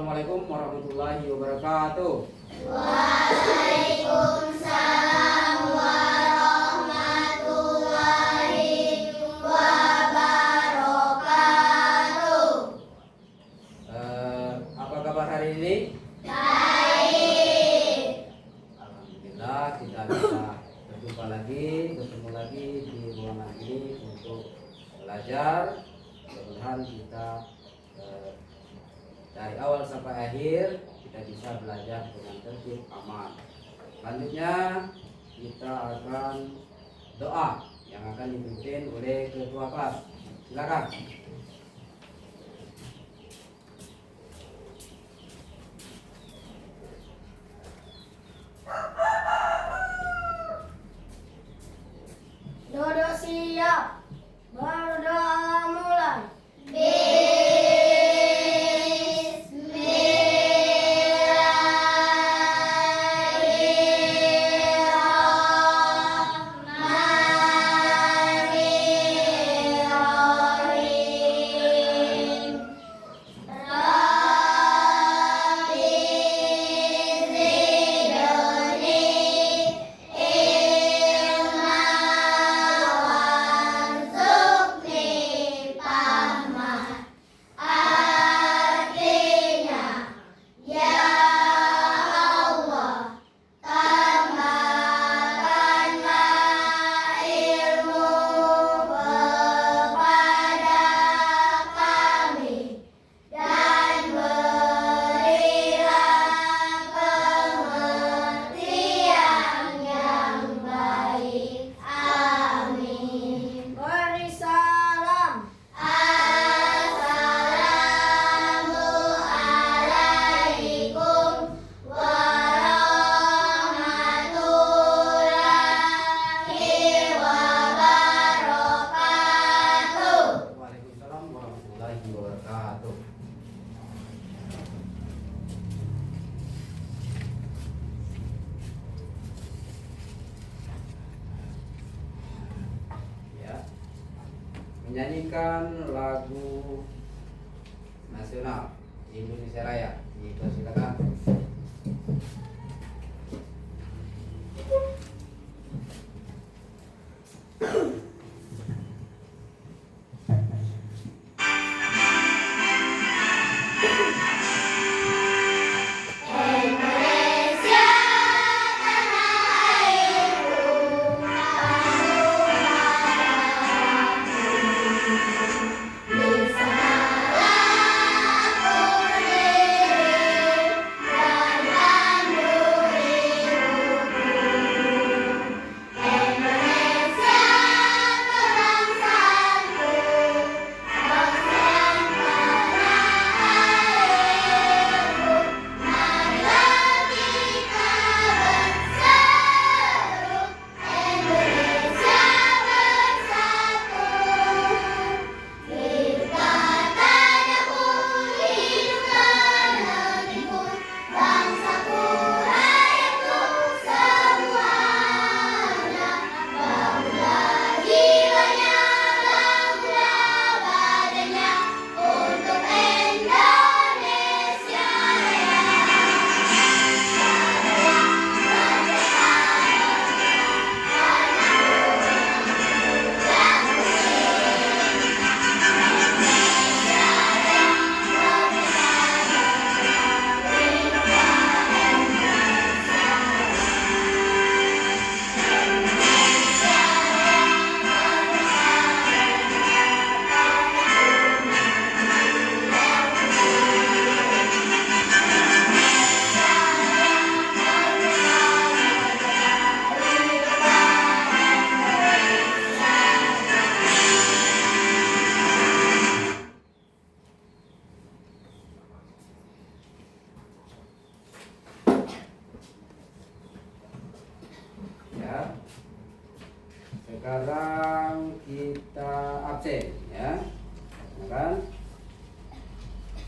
Assalamualaikum warahmatullahi wabarakatuh. Waalaikumsalam warahmatullahi wabarakatuh. Apa kabar hari ini? Baik. Alhamdulillah kita bisa berjumpa lagi, bertemu lagi di ruangan ini untuk belajar. Mudah-mudahan kita dari awal sampai akhir kita bisa belajar dengan tertib aman. Selanjutnya kita akan doa yang akan dipimpin oleh ketua kelas. Silakan. Dodo siap. Berdoa mulai. Waalaikumsalam warahmatullahi wabarakatuh. Ya. Menyanyikan lagu nasional Indonesia Raya. Silakan. Ya. Sekarang kita absen ya. Silakan.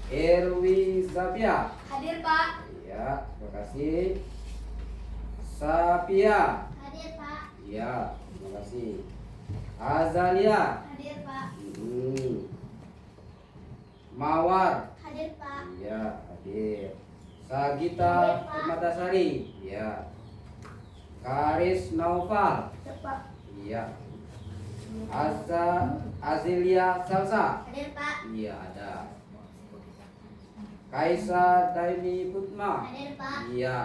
Erwi Zapia. Hadir, Pak. Ya, terima kasih. Sapia. Hadir, Pak. Ya, terima kasih. Azalia. Hadir, Pak. Mawar. Hadir, Pak. Ya, hadir. Sagita Permatasari, ya. Karis Naufal, Siap, Pak. iya. Azilia Salsa, Hadir, Pak. iya ada. Kaisa Daini Putma, Hadir, Pak. iya.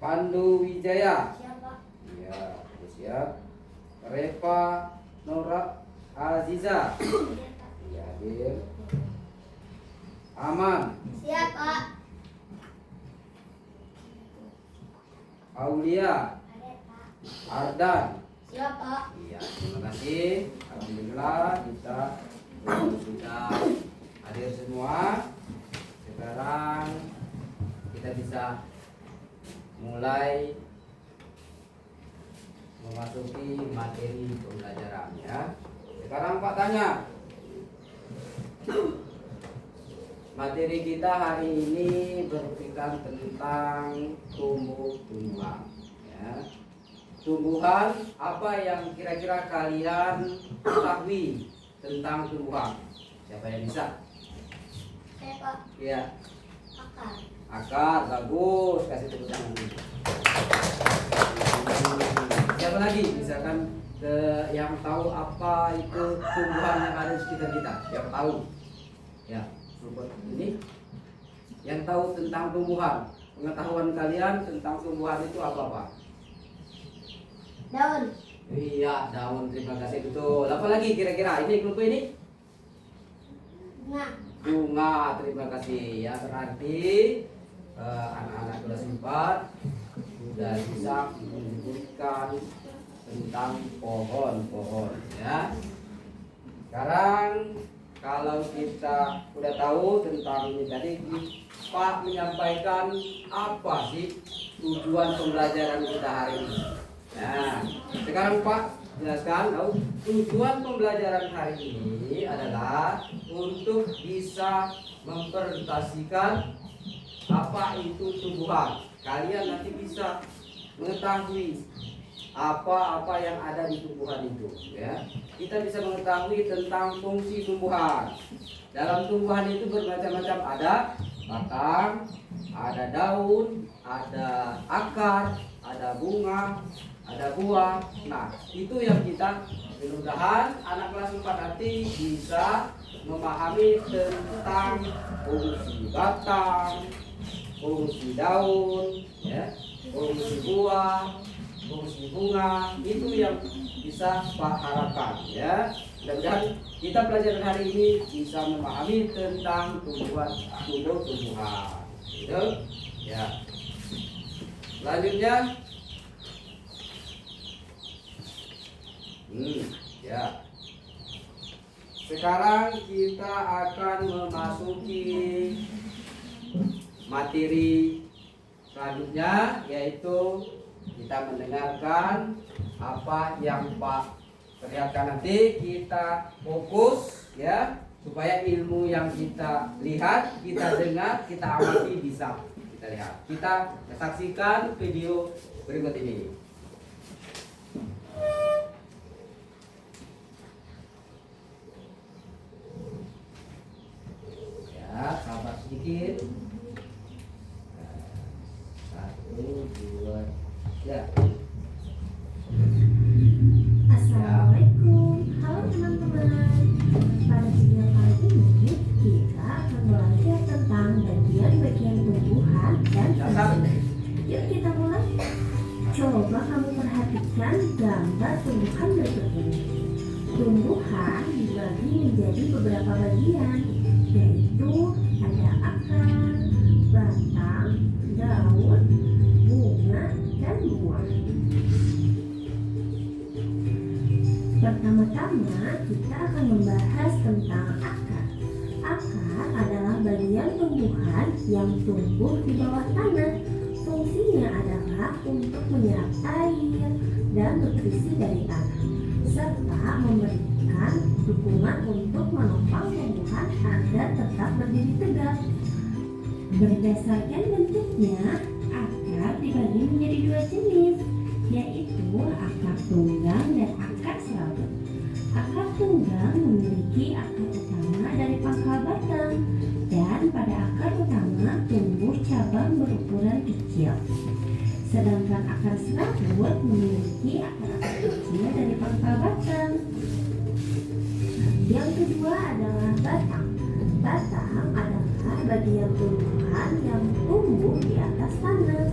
Pandu Wijaya, Siap, Pak. iya, siap. Reva Nora Aziza, Hadir, Pak. iya hadir. Aman Siap, Pak. Aulia Hadir, Pak. Ardan, Siap, Pak. iya terima kasih. Alhamdulillah kita sudah hadir semua. Sekarang kita bisa mulai memasuki materi pembelajaran ya. Sekarang Pak tanya, materi kita hari ini berbicara tentang tumbuh-tumbuhan ya. Tumbuhan apa yang kira-kira kalian ketahui tentang tumbuhan? Siapa yang bisa? Saya, Pak. Ya, Akar. akar, bagus, kasih tepuk tangan. Siapa lagi? Misalkan yang tahu apa itu tumbuhan yang ada di sekitar kita? Siapa tahu? Ya, rumput ini. Yang tahu tentang tumbuhan, pengetahuan kalian tentang tumbuhan itu apa Pak? Daun. Iya, daun. Terima kasih betul. Apa lagi kira-kira? Ini kelompok ini? Bunga. Bunga. Terima kasih. Ya berarti anak-anak kelas 4 sudah bisa menyebutkan tentang pohon-pohon ya. Sekarang kalau kita udah tahu tentang ini tadi, Pak menyampaikan apa sih tujuan pembelajaran kita hari ini. Nah, sekarang Pak jelaskan tahu tujuan pembelajaran hari ini adalah untuk bisa mempresentasikan apa itu tumbuhan. Kalian nanti bisa mengetahui apa-apa yang ada di tumbuhan itu ya. Kita bisa mengetahui tentang fungsi tumbuhan. Dalam tumbuhan itu bermacam-macam, ada batang, ada daun, ada akar, ada bunga, ada buah. Nah, itu yang kita mudah-mudahan anak kelas 4 nanti bisa memahami tentang fungsi batang, fungsi daun, ya, fungsi buah, fungsi bunga. Itu yang bisa Pak harapkan ya. Mudah-mudahan kita pelajaran hari ini bisa memahami tentang tumbuhan. Gitu ya. Selanjutnya ya. Sekarang kita akan memasuki materi selanjutnya, yaitu kita mendengarkan apa yang Pak perlihatkan. Nanti kita fokus ya, supaya ilmu yang kita lihat, kita dengar, kita amati bisa kita lihat. Kita saksikan video berikut ini. Ya, sabar sedikit. 1, 2, ya. Assalamualaikum, halo teman-teman. Pada video kali ini kita akan belajar tentang bagian-bagian tumbuhan dan fungsi. Yuk kita mulai. Coba kamu perhatikan gambar tumbuhan berikut ini. Tumbuhan dibagi menjadi beberapa bagian, yaitu ada akar, batang, daun, bunga, dan buah. Pertama-tama kita akan membahas tentang akar. Akar adalah bagian tumbuhan yang tumbuh di bawah tanah. Fungsinya adalah untuk menyerap air dan nutrisi dari tanah, serta memberikan dukungan untuk menopang tumbuhan agar tetap berdiri tegak. Berdasarkan bentuknya, akar dibagi menjadi dua jenis, yaitu akar tunggang dan akar serabut. Akar tunggang memiliki akar utama dari pangkal batang, dan pada akar utama tumbuh cabang berukuran kecil. Sedangkan akar serabut memiliki akar-akar kecil dari pangkal batang. Yang kedua adalah batang. Batang adalah bagian tumbuhan yang tumbuh di atas tanah.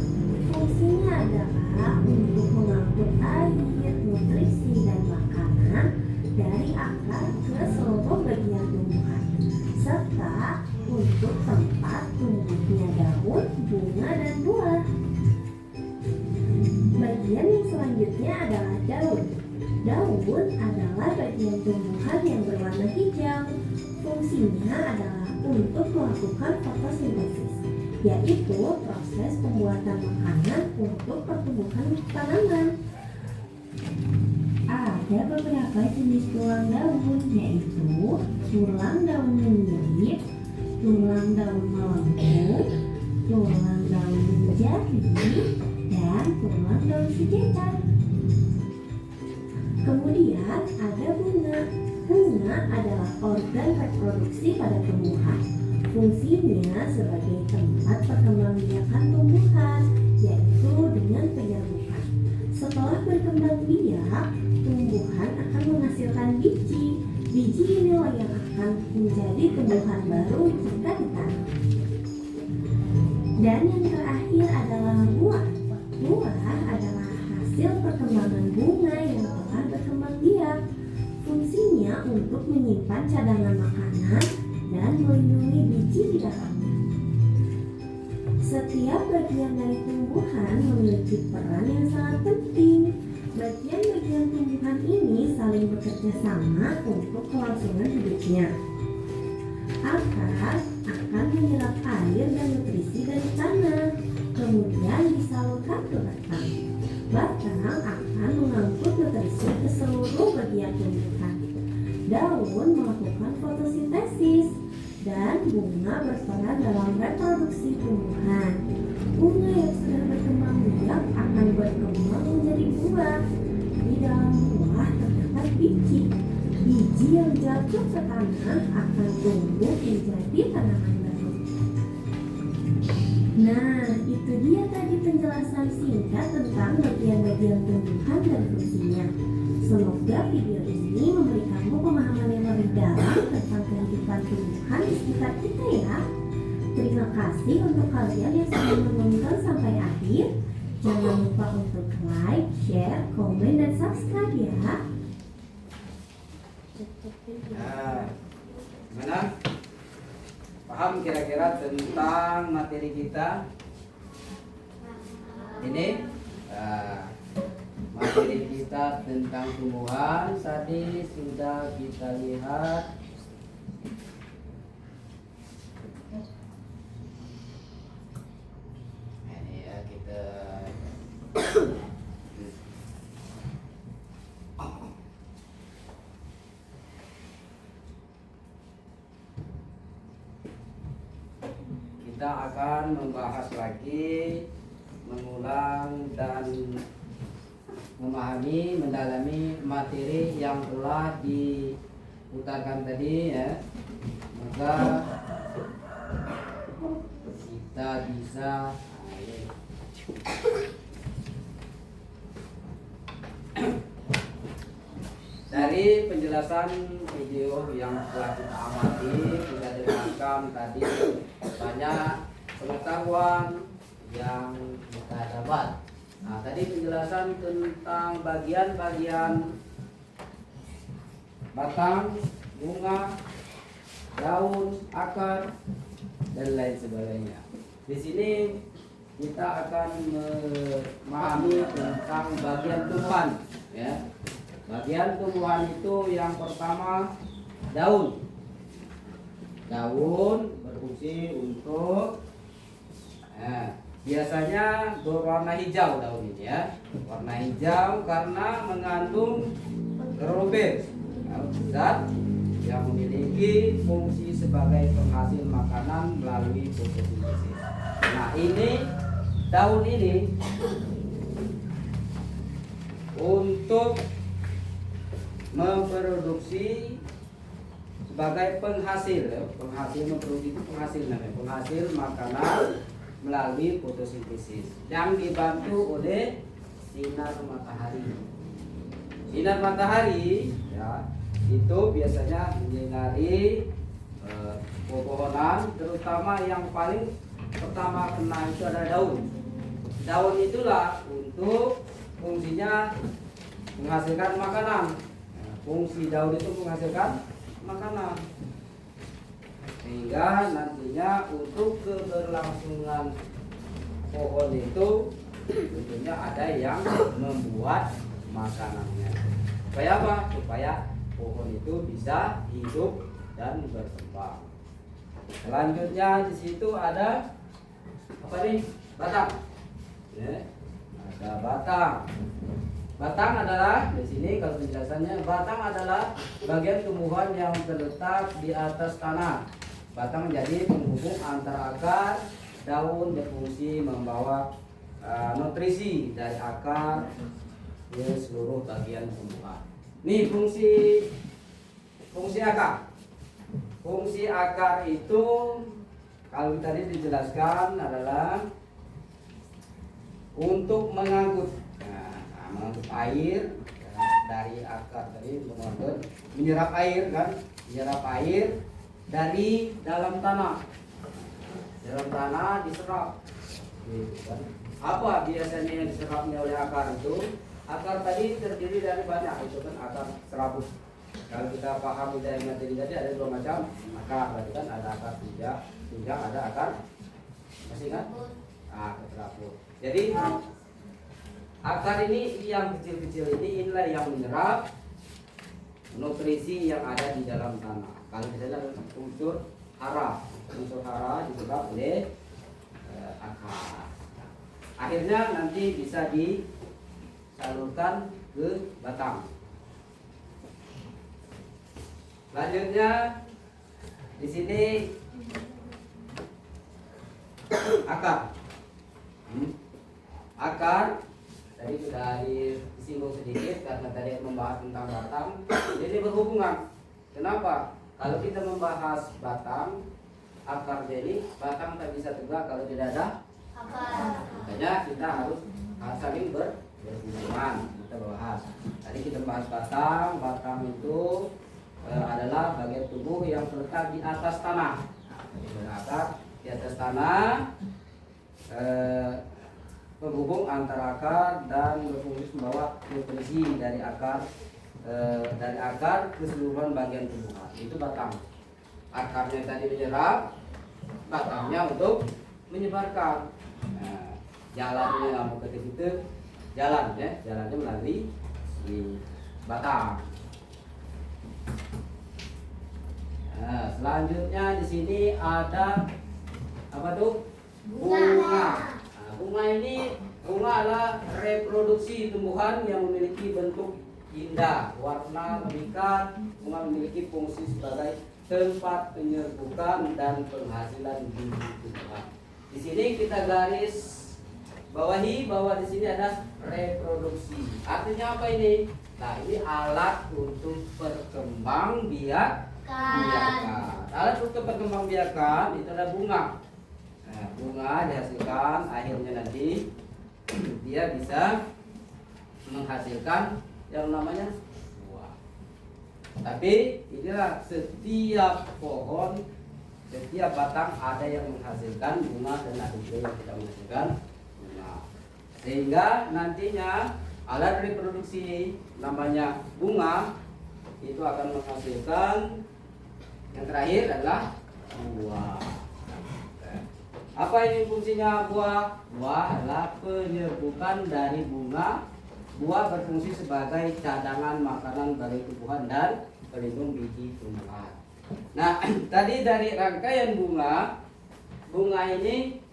Fungsinya adalah untuk mengangkut air, nutrisi, dan makanan dari akar ke seluruh bagian tumbuhan, serta untuk tempat tumbuhnya daun, bunga, dan buah. Bagian yang selanjutnya adalah daun. Daun adalah bagian tumbuhan yang berwarna hijau. Fungsinya adalah untuk melakukan fotosintesis, yaitu proses pembuatan makanan untuk pertumbuhan tanaman. Ada beberapa jenis tulang daun, yaitu tulang daun menyirip, tulang daun melengkung, tulang daun menjadi, dan tulang daun sejajar. Kemudian ada bunga. Bunga adalah organ reproduksi pada tumbuhan. Fungsinya sebagai tempat perkembangbiakan tumbuhan, yaitu dengan penyerbukan. Setelah berkembang biak, tumbuhan akan menghasilkan biji. Biji inilah yang akan menjadi tumbuhan baru jika ditanam. Dan yang terakhir adalah buah. Buah adalah hasil perkembangan bunga yang telah berkembang biak. Fungsinya untuk menyimpan cadangan makanan dan melindungi biji di dalamnya. Setiap bagian dari tumbuhan memiliki peran yang sangat penting. Bagian-bagian tumbuhan ini saling bekerja sama untuk kelangsungan hidupnya. Akar akan menyerap air dan nutrisi dari tanah, kemudian disalurkan ke batang. Batang akan mengangkut nutrisi ke seluruh bagian tumbuhan. Daun melakukan fotosintesis, dan bunga berperan dalam reproduksi tumbuhan. Bunga yang sudah berkembang biak akan berkembang menjadi buah. Di dalam buah terdapat biji. Biji yang jatuh ke tanah akan tumbuh menjadi tanaman baru. Nah, itu dia tadi penjelasan singkat tentang bagian-bagian tumbuhan dan fungsinya. Semoga video ini memberikanmu pemahaman yang lebih dalam tentang kehidupan tumbuhan di sekitar kita ya. Terima kasih untuk kalian yang sudah menonton sampai akhir. Jangan lupa untuk like, share, komen, dan subscribe ya. Nah, gimana? Paham kira-kira tentang materi kita? Ini materi kita tentang tumbuhan tadi sudah kita lihat. Ini ya kita kita akan membahas lagi, mengulang dan memahami, mendalami materi yang telah diputarkan tadi ya. Maka kita bisa dari penjelasan video yang telah kita amati, kita dengarkan tadi banyak pengetahuan yang kita dapat. Nah, tadi penjelasan tentang bagian-bagian batang, bunga, daun, akar, dan lain sebagainya. Di sini kita akan memahami tentang bagian tumbuhan, ya. Bagian tumbuhan itu yang pertama daun. Daun berfungsi untuk biasanya berwarna hijau daun ini ya. Warna hijau karena mengandung klorofil, zat yang memiliki fungsi sebagai penghasil makanan melalui fotosintesis. Nah, ini daun ini untuk memproduksi sebagai penghasil, ya. Penghasil memproduksi itu penghasil namanya, penghasil makanan melalui fotosintesis yang dibantu oleh sinar matahari. Sinar matahari ya itu biasanya menyinari pepohonan, terutama yang paling pertama kena itu adalah daun. Daun itulah untuk fungsinya menghasilkan makanan. Fungsi daun itu menghasilkan makanan, sehingga nantinya untuk keberlangsungan pohon itu tentunya ada yang membuat makanannya. Supaya apa? Supaya pohon itu bisa hidup dan berkembang. Selanjutnya di situ ada apa nih? Batang. Ya, ada batang. Batang adalah di sini kalau penjelasannya, batang adalah bagian tumbuhan yang terletak di atas tanah. Batang menjadi penghubung antara akar, daun, berfungsi membawa nutrisi dari akar ke seluruh bagian tumbuhan. Nih fungsi akar. Fungsi akar itu kalau tadi dijelaskan adalah untuk mengangkut air dari akar tadi, menyerap air kan, menyerap air dari dalam tanah. Dalam tanah diserap. Gitu kan. Apa biasanya yang diserapnya oleh akar itu? Akar tadi terdiri dari banyak, itu kan akar serabut. Kalau kita paham dari materi tadi ada dua macam akar, berarti kan ada akar tunjang, ada akar masih kan? Akar serabut. Jadi akar ini yang kecil-kecil inilah yang menyerap nutrisi yang ada di dalam tanah. Kalau misalnya unsur hara diserap oleh akar. Akhirnya nanti bisa disalurkan ke batang. Selanjutnya di sini akar. Akar tadi sudah disinggung sedikit karena tadi membahas tentang batang. Jadi berhubungan. Kenapa? Kalau kita membahas batang, akar jadi batang tak bisa tegak kalau tidak ada akar. Makanya kita harus saling berhubungan. Kita bahas. Tadi kita bahas batang. Batang itu adalah bagian tubuh yang terletak di atas tanah. Berakar di atas tanah. Penghubung antara akar dan berfungsi membawa nutrisi dari akar keseluruhan bagian tumbuhan. Itu batang. Akarnya tadi menyerap, batangnya untuk menyebarkan. Nah, jalannya mau ke situ, jalannya melalui di batang. Nah, selanjutnya di sini ada apa tuh? Bunga. Bunga adalah reproduksi tumbuhan yang memiliki bentuk indah, warna memikat. Bunga memiliki fungsi sebagai tempat penyerbukan dan penghasilan biji tumbuhan. Di sini kita garis bawahi bahwa di sini ada reproduksi. Artinya apa ini? Nah, ini alat untuk perkembangbiakan. Alat untuk perkembangbiakan itu ada bunga. Nah, bunga dihasilkan, akhirnya nanti dia bisa menghasilkan yang namanya buah. Tapi inilah setiap pohon, setiap batang ada yang menghasilkan bunga dan ada juga yang tidak menghasilkan bunga. Sehingga nantinya alat reproduksi namanya bunga itu akan menghasilkan yang terakhir adalah buah. Apa ini fungsinya buah? Buah adalah penyerbukan dari bunga. Buah berfungsi sebagai cadangan makanan bagi tumbuhan dan pelindung biji tumbuhan. Nah, tadi dari rangkaian bunga ini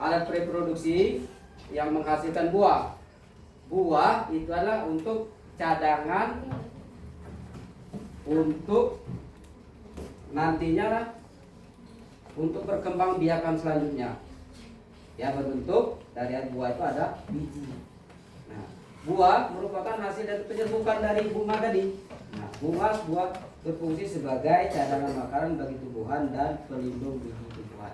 alat reproduksi yang menghasilkan buah. Buah itu adalah untuk cadangan untuk nantinya untuk perkembangbiakan selanjutnya. Ya, berbentuk dari buah itu ada biji. Nah, buah merupakan hasil dari penyerbukan dari bunga tadi. Nah, buah berfungsi sebagai cadangan makanan bagi tumbuhan dan pelindung biji tumbuhan.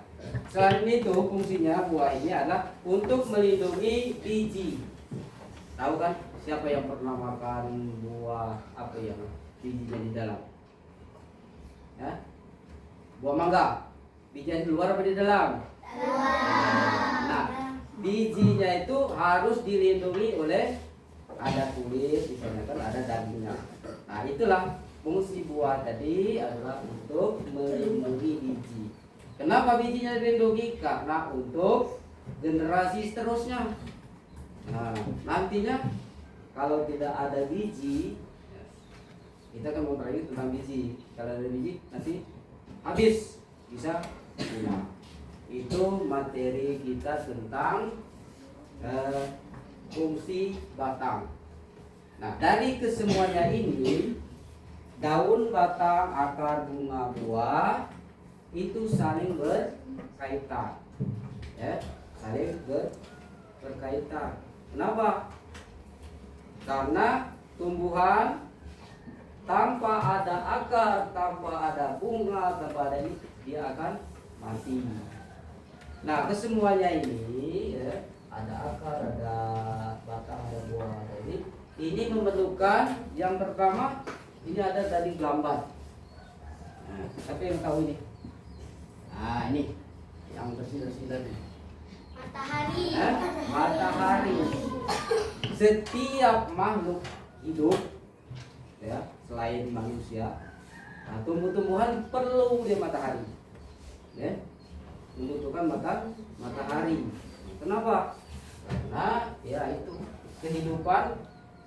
Selain itu, fungsinya buah ini adalah untuk melindungi biji. Tahu kan siapa yang pernah makan buah apa yang bijinya di dalam? Ya? Buah mangga. Bijinya di luar apa di dalam? Nah, bijinya itu harus dilindungi oleh ada kulit, misalnya kan ada dagingnya. Nah, itulah fungsi buah tadi adalah untuk melindungi biji. Kenapa bijinya dilindungi? Karena untuk generasi seterusnya. Nah, nantinya kalau tidak ada biji, kita kan mau terakhir tentang biji. Kalau ada biji nanti habis, bisa punah. Itu materi kita tentang fungsi batang. Nah, dari kesemuanya ini, daun, batang, akar, bunga, buah itu saling berkaitan, ya, saling berkaitan. Kenapa? Karena tumbuhan tanpa ada akar, tanpa ada bunga, tanpa ada ini, dia akan mati. Nah, kesemuanya ini, ya, ada akar, ada batang, ada buah. Jadi ini memerlukan yang pertama, ini ada tadi gambar. Nah, siapa yang tahu ini? Nah, ini yang bersinar-sinar ini. Matahari. Matahari. Setiap makhluk hidup, ya, selain manusia, nah, tumbuh-tumbuhan perlu dia matahari, ya, membutuhkan matahari. Kenapa? Karena ya itu kehidupan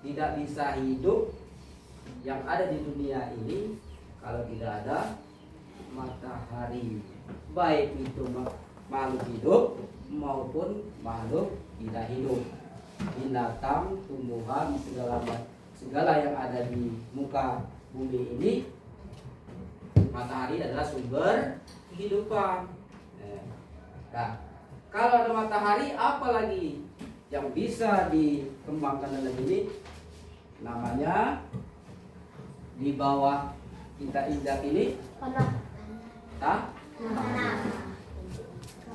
tidak bisa hidup yang ada di dunia ini kalau tidak ada matahari, baik itu makhluk hidup maupun makhluk tidak hidup, binatang, tumbuhan, segala yang ada di muka bumi ini, matahari adalah sumber kehidupan. Nah, kalau ada matahari, apalagi yang bisa dikembangkan dalam ini, namanya di bawah kita injak ini,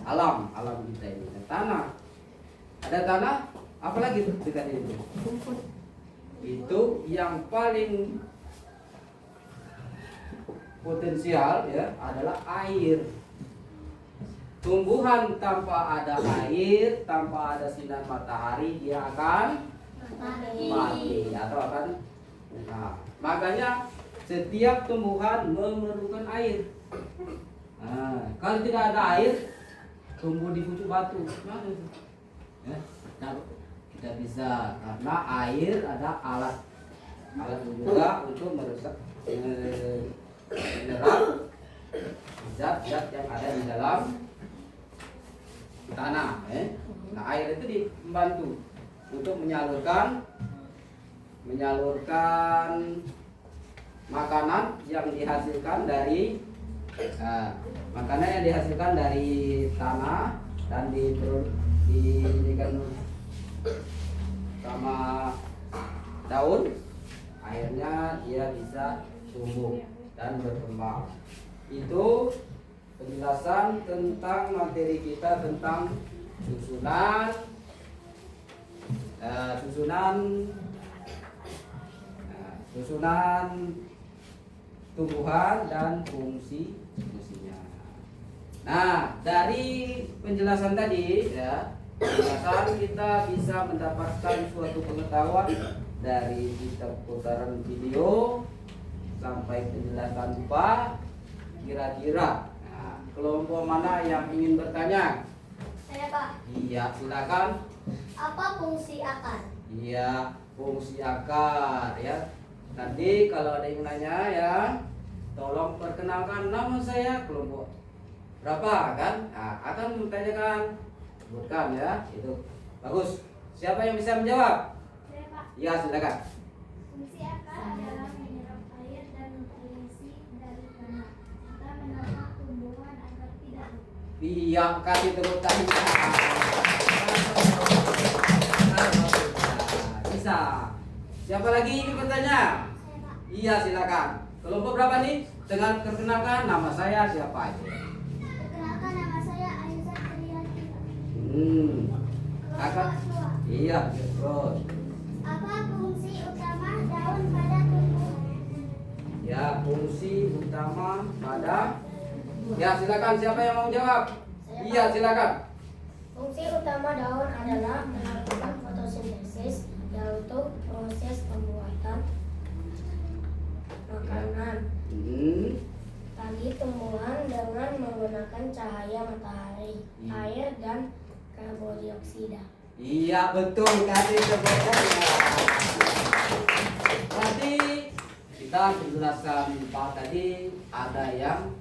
alam kita ini, tanah. Ada tanah, apalagi dekat itu? Itu yang paling potensial, ya, adalah air. Tumbuhan tanpa ada air, tanpa ada sinar matahari, dia akan mati atau akan punah. Makanya setiap tumbuhan memerlukan air. Nah, kalau tidak ada air, tumbuh di pucuk batu. Ya, nah, kita bisa, karena air ada alat juga untuk merusak, menyerap zat-zat yang ada di dalam tanah. Nah, air itu membantu untuk menyalurkan makanan yang dihasilkan dari tanah dan diberikan sama daun, akhirnya dia bisa tumbuh dan berkembang. Itu penjelasan tentang materi kita tentang susunan tumbuhan dan fungsinya. Nah, dari penjelasan tadi, ya, kita bisa mendapatkan suatu pengetahuan dari kita putaran video sampai penjelasan Pak. Kira-kira kelompok mana yang ingin bertanya? Saya, Pak. Iya, silakan. Apa fungsi akar? Iya, fungsi akar, ya. Nanti kalau ada yang nanya, ya, tolong perkenalkan nama saya, kelompok berapa, kan? Nah, akan menanyakan, sebutkan, ya. Itu bagus. Siapa yang bisa menjawab? Saya, Pak. Iya, silakan. Fungsi akar adalah menyerap air dan nutrisi dari tanah serta menopang tumbuhan agar tidak rubuh. Iya, kasih tepuk tangan. Bisa bisa. Siapa lagi ini bertanya? Iya, silakan. Kelompok berapa nih? Dengan perkenalkan nama saya siapa aja? Perkenalkan, nama saya Aiza Triyanti. Kakak? Iya, terus. Apa fungsi utama daun pada tumbuhan? Ya, fungsi utama pada. Ya, silakan. Siapa yang mau jawab? Iya, silakan. Fungsi utama daun adalah melakukan fotosintesis, yaitu proses pembuatan makanan bagi tumbuhan dengan menggunakan cahaya matahari, air, dan karbon dioksida. Iya, betul. Kasih tepuk tangan. Tadi kita menjelaskan Pak tadi ada yang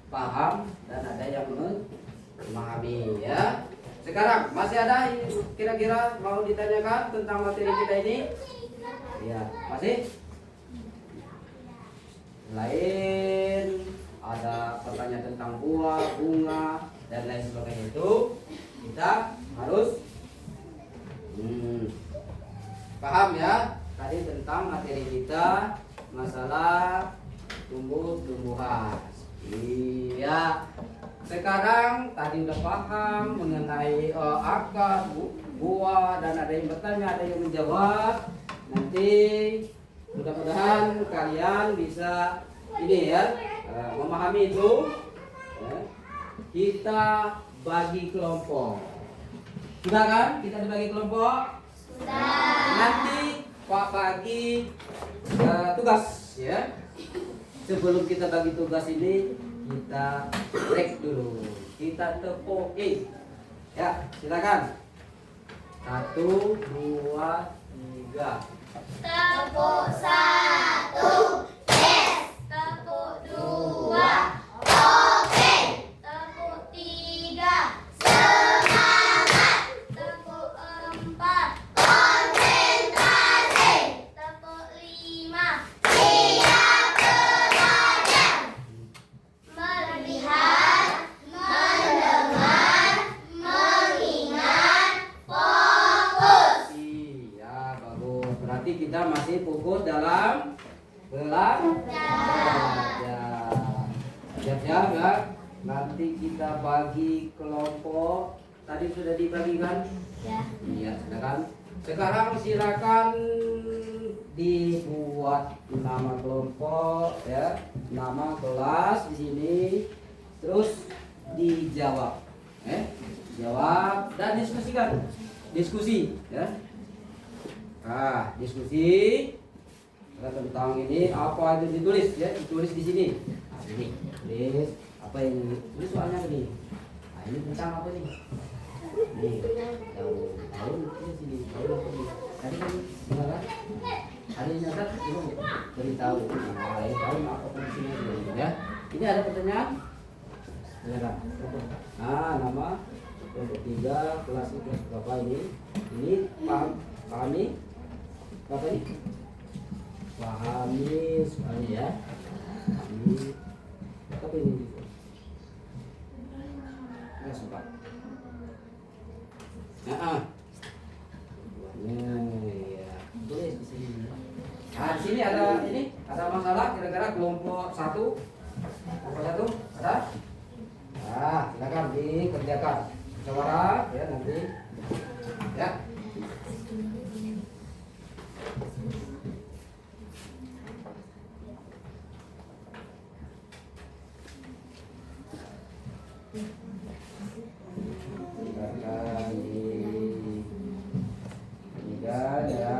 paham dan ada yang memahami ya. Sekarang masih ada kira-kira mau ditanyakan tentang materi kita ini? Iya, masih? Lain ada pertanyaan tentang buah, bunga dan lain sebagainya itu kita harus paham ya tadi tentang materi kita masalah tumbuh-tumbuhan. Iya. Sekarang tadi udah paham mengenai akar, buah dan ada yang bertanya, ada yang menjawab. Nanti mudah-mudahan kalian bisa ini ya memahami itu. Ya. Kita bagi kelompok. Sudah kan? Kita dibagi kelompok. Sudah. Nanti Pak bagi tugas ya. Sebelum kita bagi tugas ini kita break dulu. Kita tepokin. Ya, silakan. 1, 2, 3. Tepuk 1, yes. Tepuk 2, oke. Tepuk 3, semangat. Tepuk 4, konsentrasi. Tepuk 5, siap belajar. Melihat, mendengar, mengingat, fokus. Iya, bagus. Berarti kita masih fokus dalam belajar. Siap-siap ya. Nanti kita bagi kelompok. Tadi sudah dibagikan? Ya. Iya, silakan. Sekarang silakan dibuat nama kelompok ya, nama kelas di sini. Terus dijawab. Jawab dan diskusikan. Diskusi ya. Nah, diskusi tentang ini apa itu ditulis ya, ditulis di sini. Nah, ini tulis apa ini soalnya ini. Nah, ini tentang apa nih? Nih, daun di sini. Daun apa nih? Tadi kan benar ada yang nyatat itu beritahu. Nah, daun apa fungsinya dulu ya. Ini ada pertanyaan? Silakan. Nah, nama kelompok 3 kelas berapa ini? Ini pahami? Apa ini? Pahami sekali ya. Pahami. Apa ini? Nggak suka. Ya. Tulis di sini. Nah, di sini ada masalah kira-kira kelompok 1. Kelompok 1 ada? Nah, silakan dikerjakan. Musyawarah ya nanti. Ya. Silakan dikerjakan ya.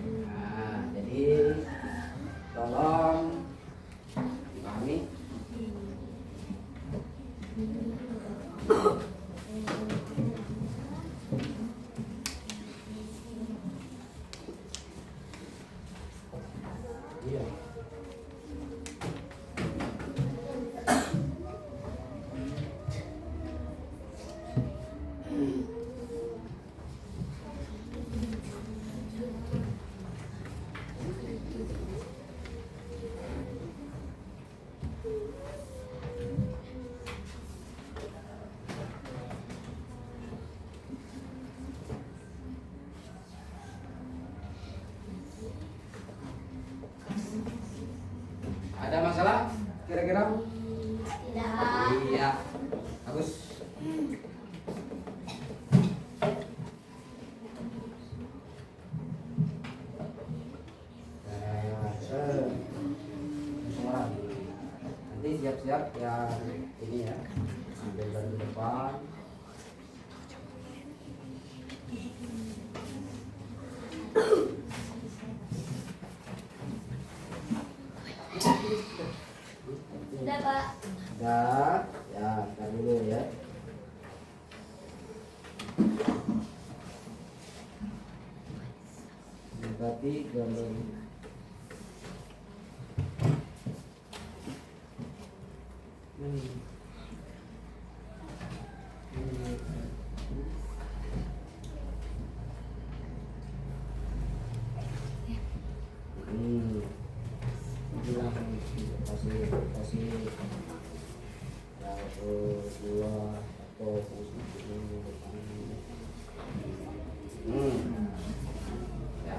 Nah, jadi tolong dipahami. Iya. siap yang ini ya, ambil dari depan. Sudah Pak. Udah, ya ntar dulu ya. Berarti gambar ini langsung kasih satu dua atau ya.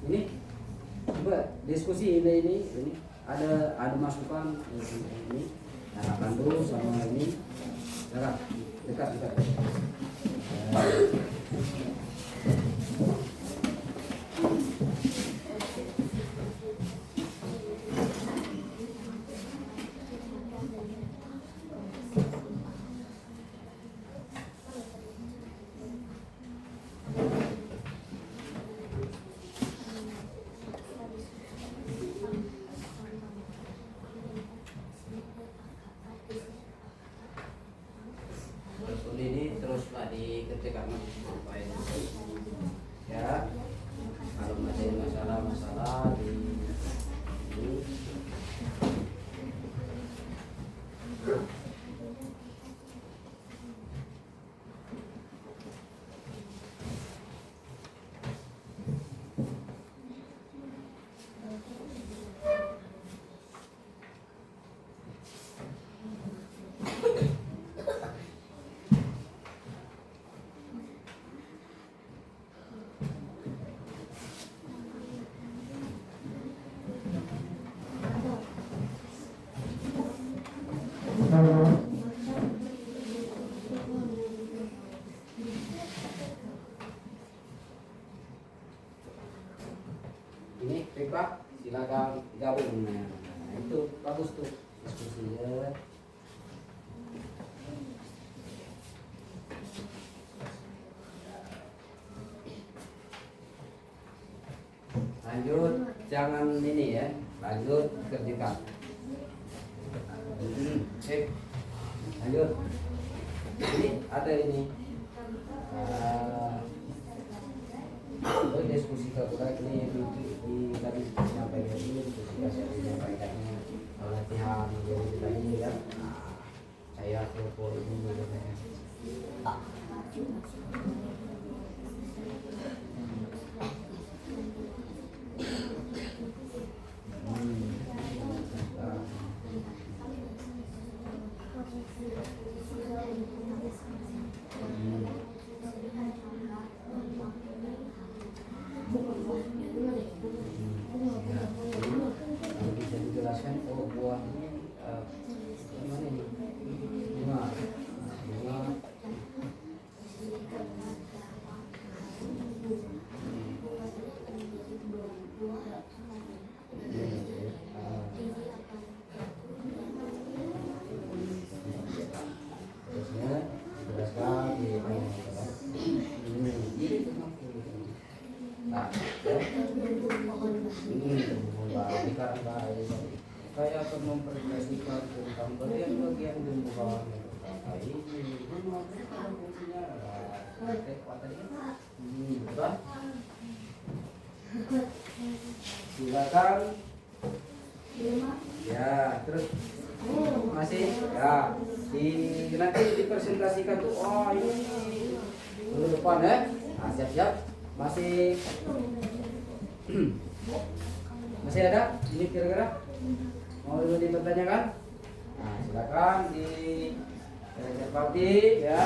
Ini coba diskusi ini ada masukan ini nah Pandu sama ini dekat. Ini terus Pak diketikkan supaya ya kalau masih masalah di ini. Ini Pak, silakan gabung. Nah, itu bagus tuh diskusinya. Lanjut, jangan ini ya, lanjut kerjakan. Lanjut. Ini ada ini. Diskusi kepada ini tadi sampaikan ini diskusi menyampaikannya latihan jadi tadi ya. Saya telepon dulu ya. Bisa dijelaskan buah ini gimana ini? Bunga. Terusnya dijelaskan di saya akan mempresentasikan tentang bagian tumbuhan ini fungsinya silakan ya terus masih ya nanti dipresentasikan tuh ini dulu depan ya siap masih masih ada ini kira-kira mau dipertanyakan silakan di reservasi ya.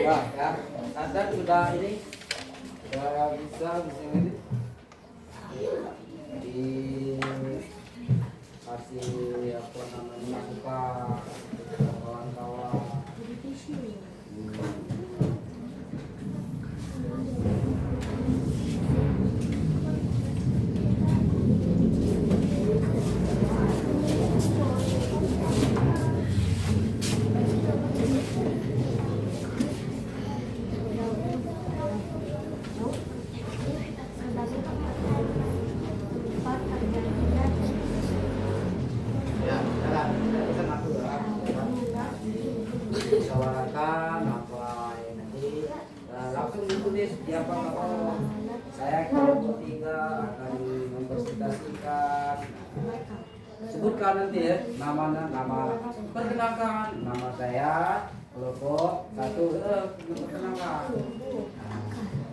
Wah, ya. Sadar sudah ini sudah bisa ini dikasih apa namanya suka kawan-kawan. Ya, jalan. Kita ngatur ya. Musyawarahkan apa yang nanti langsung ditulis di apa kalau saya kelompok 3 akan mempresentasikan. Sebutkan nanti ya nama perkenalkan nama saya kelompok 1 perkenalkan.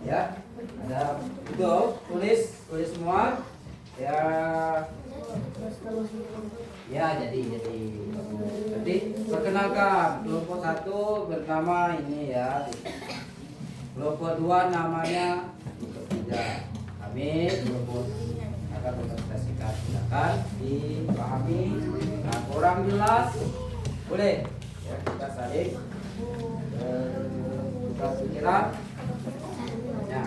Ya, ada itu tulis semua ya. Ya, jadi perkenalkan kelompok 1 bernama ini ya. Kelompok 2 namanya kelompok 3. Kami kelompok akan mempresentasikan, silakan dipahami. Nah, kurang jelas boleh ya kita saling tukar pikiran. Ya.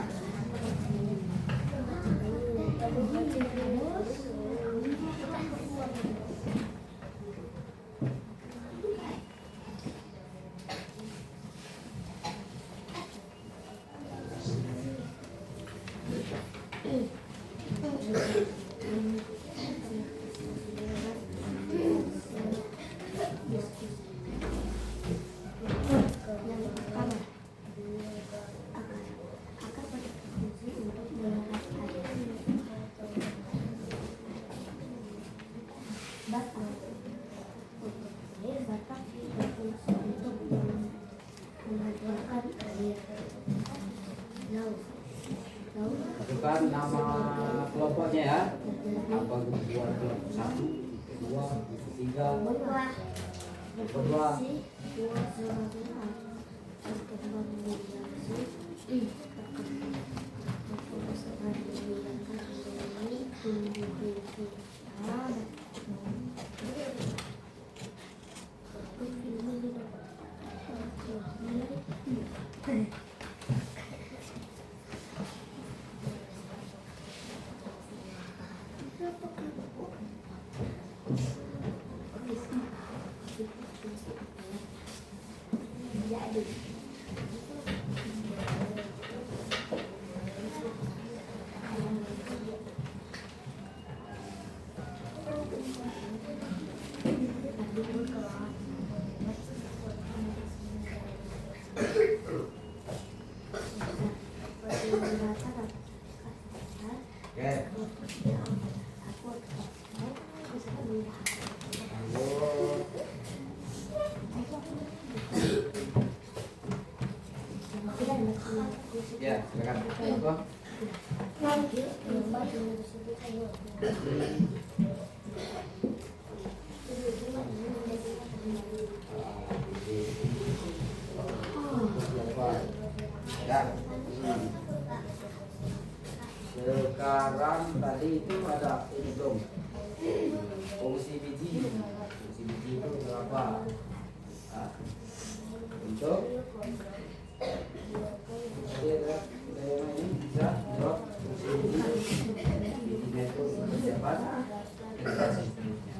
Masukkan nama kelompoknya ya. Apa buat kelompok 1, 2, 3, kelompok 2. Ya, silakan. Apa? Ya. Sekarang tadi itu ada ini belum? Fungsi biji. Fungsi biji itu berapa? Untuk ini bisa jawab fungsi biji. Bijinya itu seperti apa? Generasi seterusnya.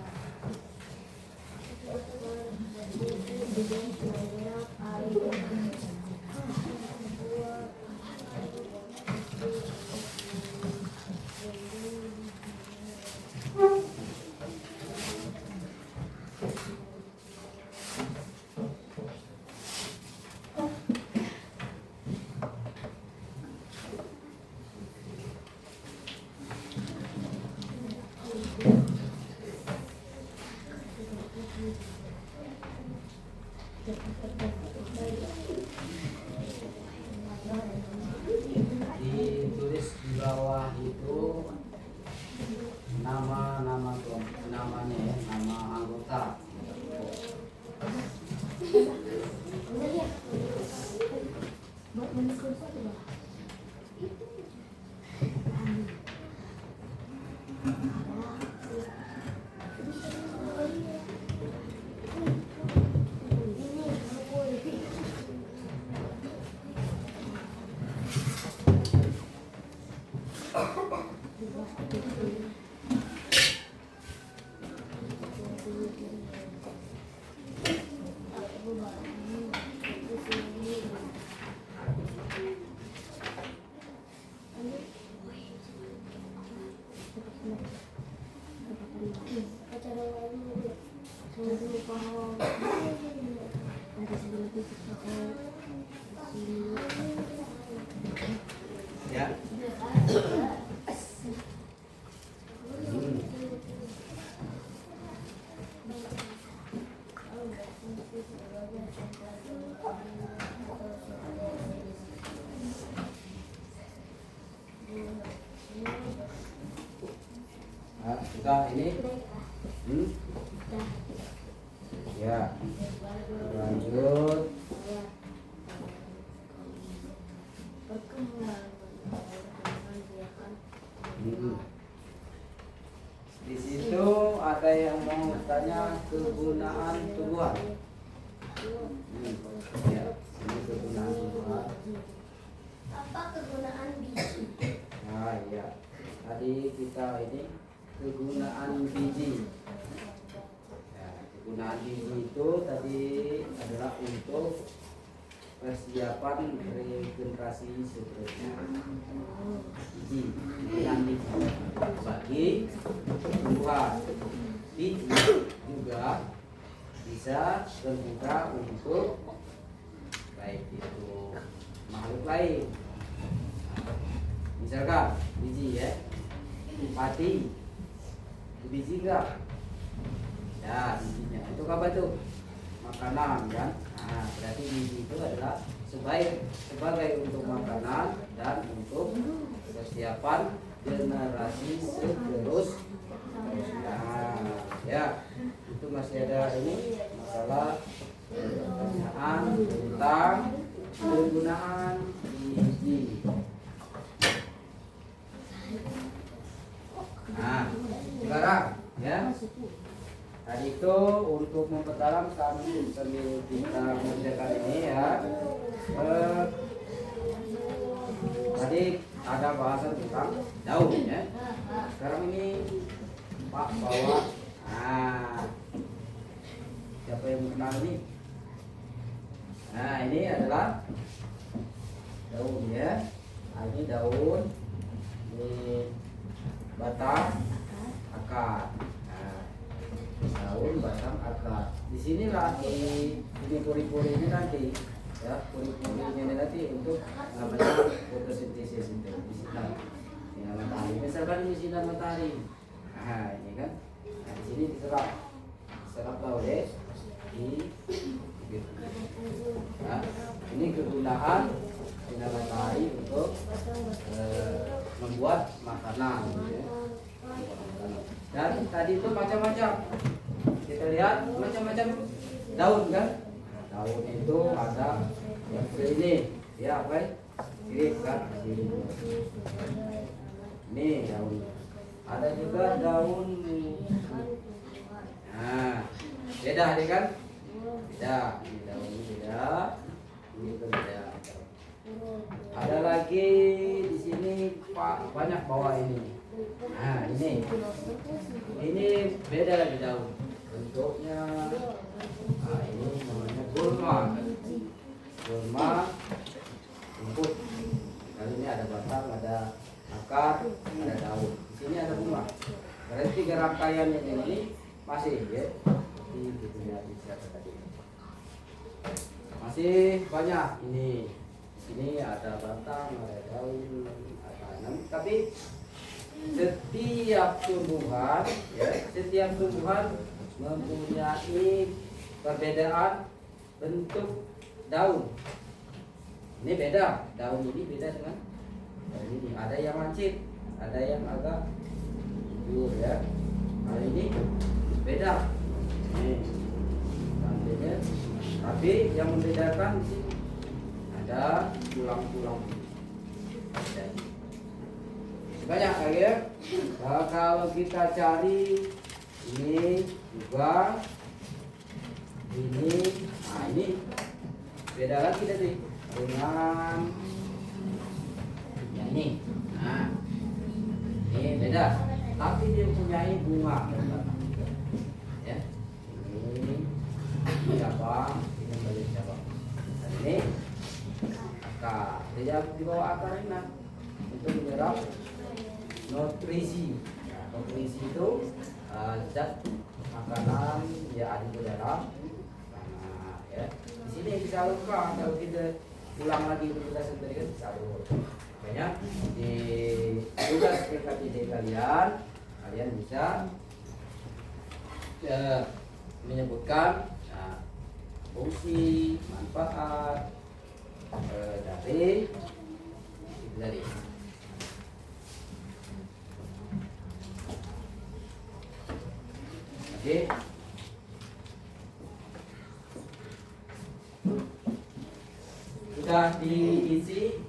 Ditulis di bawah itu nama kelompok, namanya ya, nama anggota. Ya. Nah, sudah ini. Ya. Lanjut. Di situ ada yang mau tanya kegunaan tumbuhan. Ya, ini kegunaan tumbuhan. Apa kegunaan biji? Nah, ya. Tadi kita ini kegunaan biji. Ya, kegunaan biji itu tadi adalah untuk persiapan regenerasi seterusnya. Biji, kegunaan biji bagi tumbuhan. Biji juga bisa terbuka untuk baik itu makhluk lain. Misalkan biji ya, padi, biji enggak? Ya bijinya itu apa tuh? Makanan kan? Nah berarti biji itu adalah sebagai untuk makanan dan untuk persiapan generasi seterusnya. Ya itu masih ada ini masalah pertanyaan tentang penggunaan biji. Nah, sekarang ya. Tadi itu untuk memperdalam sambil kita mengerjakan ini ya. Tadi ada bahasan tentang daun ya. Sekarang ini Pak bawa. Nah, siapa yang mengenal ini? Nah, ini adalah daun ya. Nah, ini daun. Ini batang akar. Nah, daun batang akar. Di sinilah ini puri-puri ini nanti ya, puri-puri ini nanti untuk namanya fotosintesis itu. Di sini sinar matahari. Misalkan ini sinar matahari. Nah, ini kan. Nah, di sini diserap oleh di gitu. Nah, ini kegunaan sinar matahari untuk membuat makanan ya. Dan tadi itu macam-macam kita lihat macam-macam daun kan. Daun itu ada yang ini ya apa ya? Sirip kan ini daun. Ada juga daun. Nah beda nih kan, beda ini daun beda, ini beda. Ada lagi di sini Pak banyak bawa ini. Nah ini beda lagi daun bentuknya. Nah ini namanya gulma, gulma rumput. Kali ini ada batang, ada akar, ada daun. Di sini ada bunga. Berarti rangkaiannya ini masih ya. Seperti gitu ya tadi. Masih banyak ini. Ini ada batang, ada daun, ada tanam. Tapi setiap tumbuhan mempunyai perbedaan bentuk daun. Ini beda, daun ini beda dengan daun ini. Ada yang lancip, ada yang agak jujur ya. Hal ini beda. Ini tandanya. Tapi yang membedakan di sini ada tulang-tulang. Banyak lagi ya. Nah, kalau kita cari ini juga ini, nah ini beda lagi tadi dengan yang ini. Nah ini beda. tapi dia mempunyai bunga. Ya, ini cabang, ini balik cabang. Dan ini akar. Dia di bawah akar ini untuk menyerap nutrisi. Nah, nutrisi itu zat makanan ya ada di dalam. Nah, ya. Di sini disalurkan. Kalau kita ulang lagi kita sendiri kan disalur. Makanya di tugas PKJD kalian bisa menyebutkan fungsi manfaat dari Oke. Sudah diisi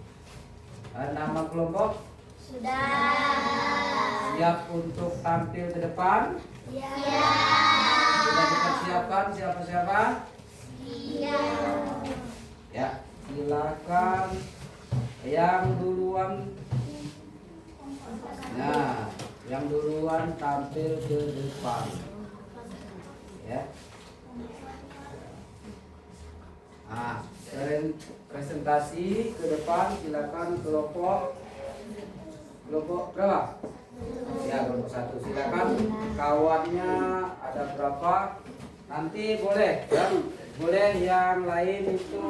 nama kelompok? Sudah. Siap untuk tampil ke depan? Ya. Sudah dipersiapkan siapa-siapa? Iya. Ya, silakan yang duluan. Nah, yang duluan tampil ke depan. Ya. Nah, presentasi ke depan silakan kelompok berapa? Ya, kelompok 1. Silakan kawannya ada berapa? Nanti boleh ya. Boleh yang lain itu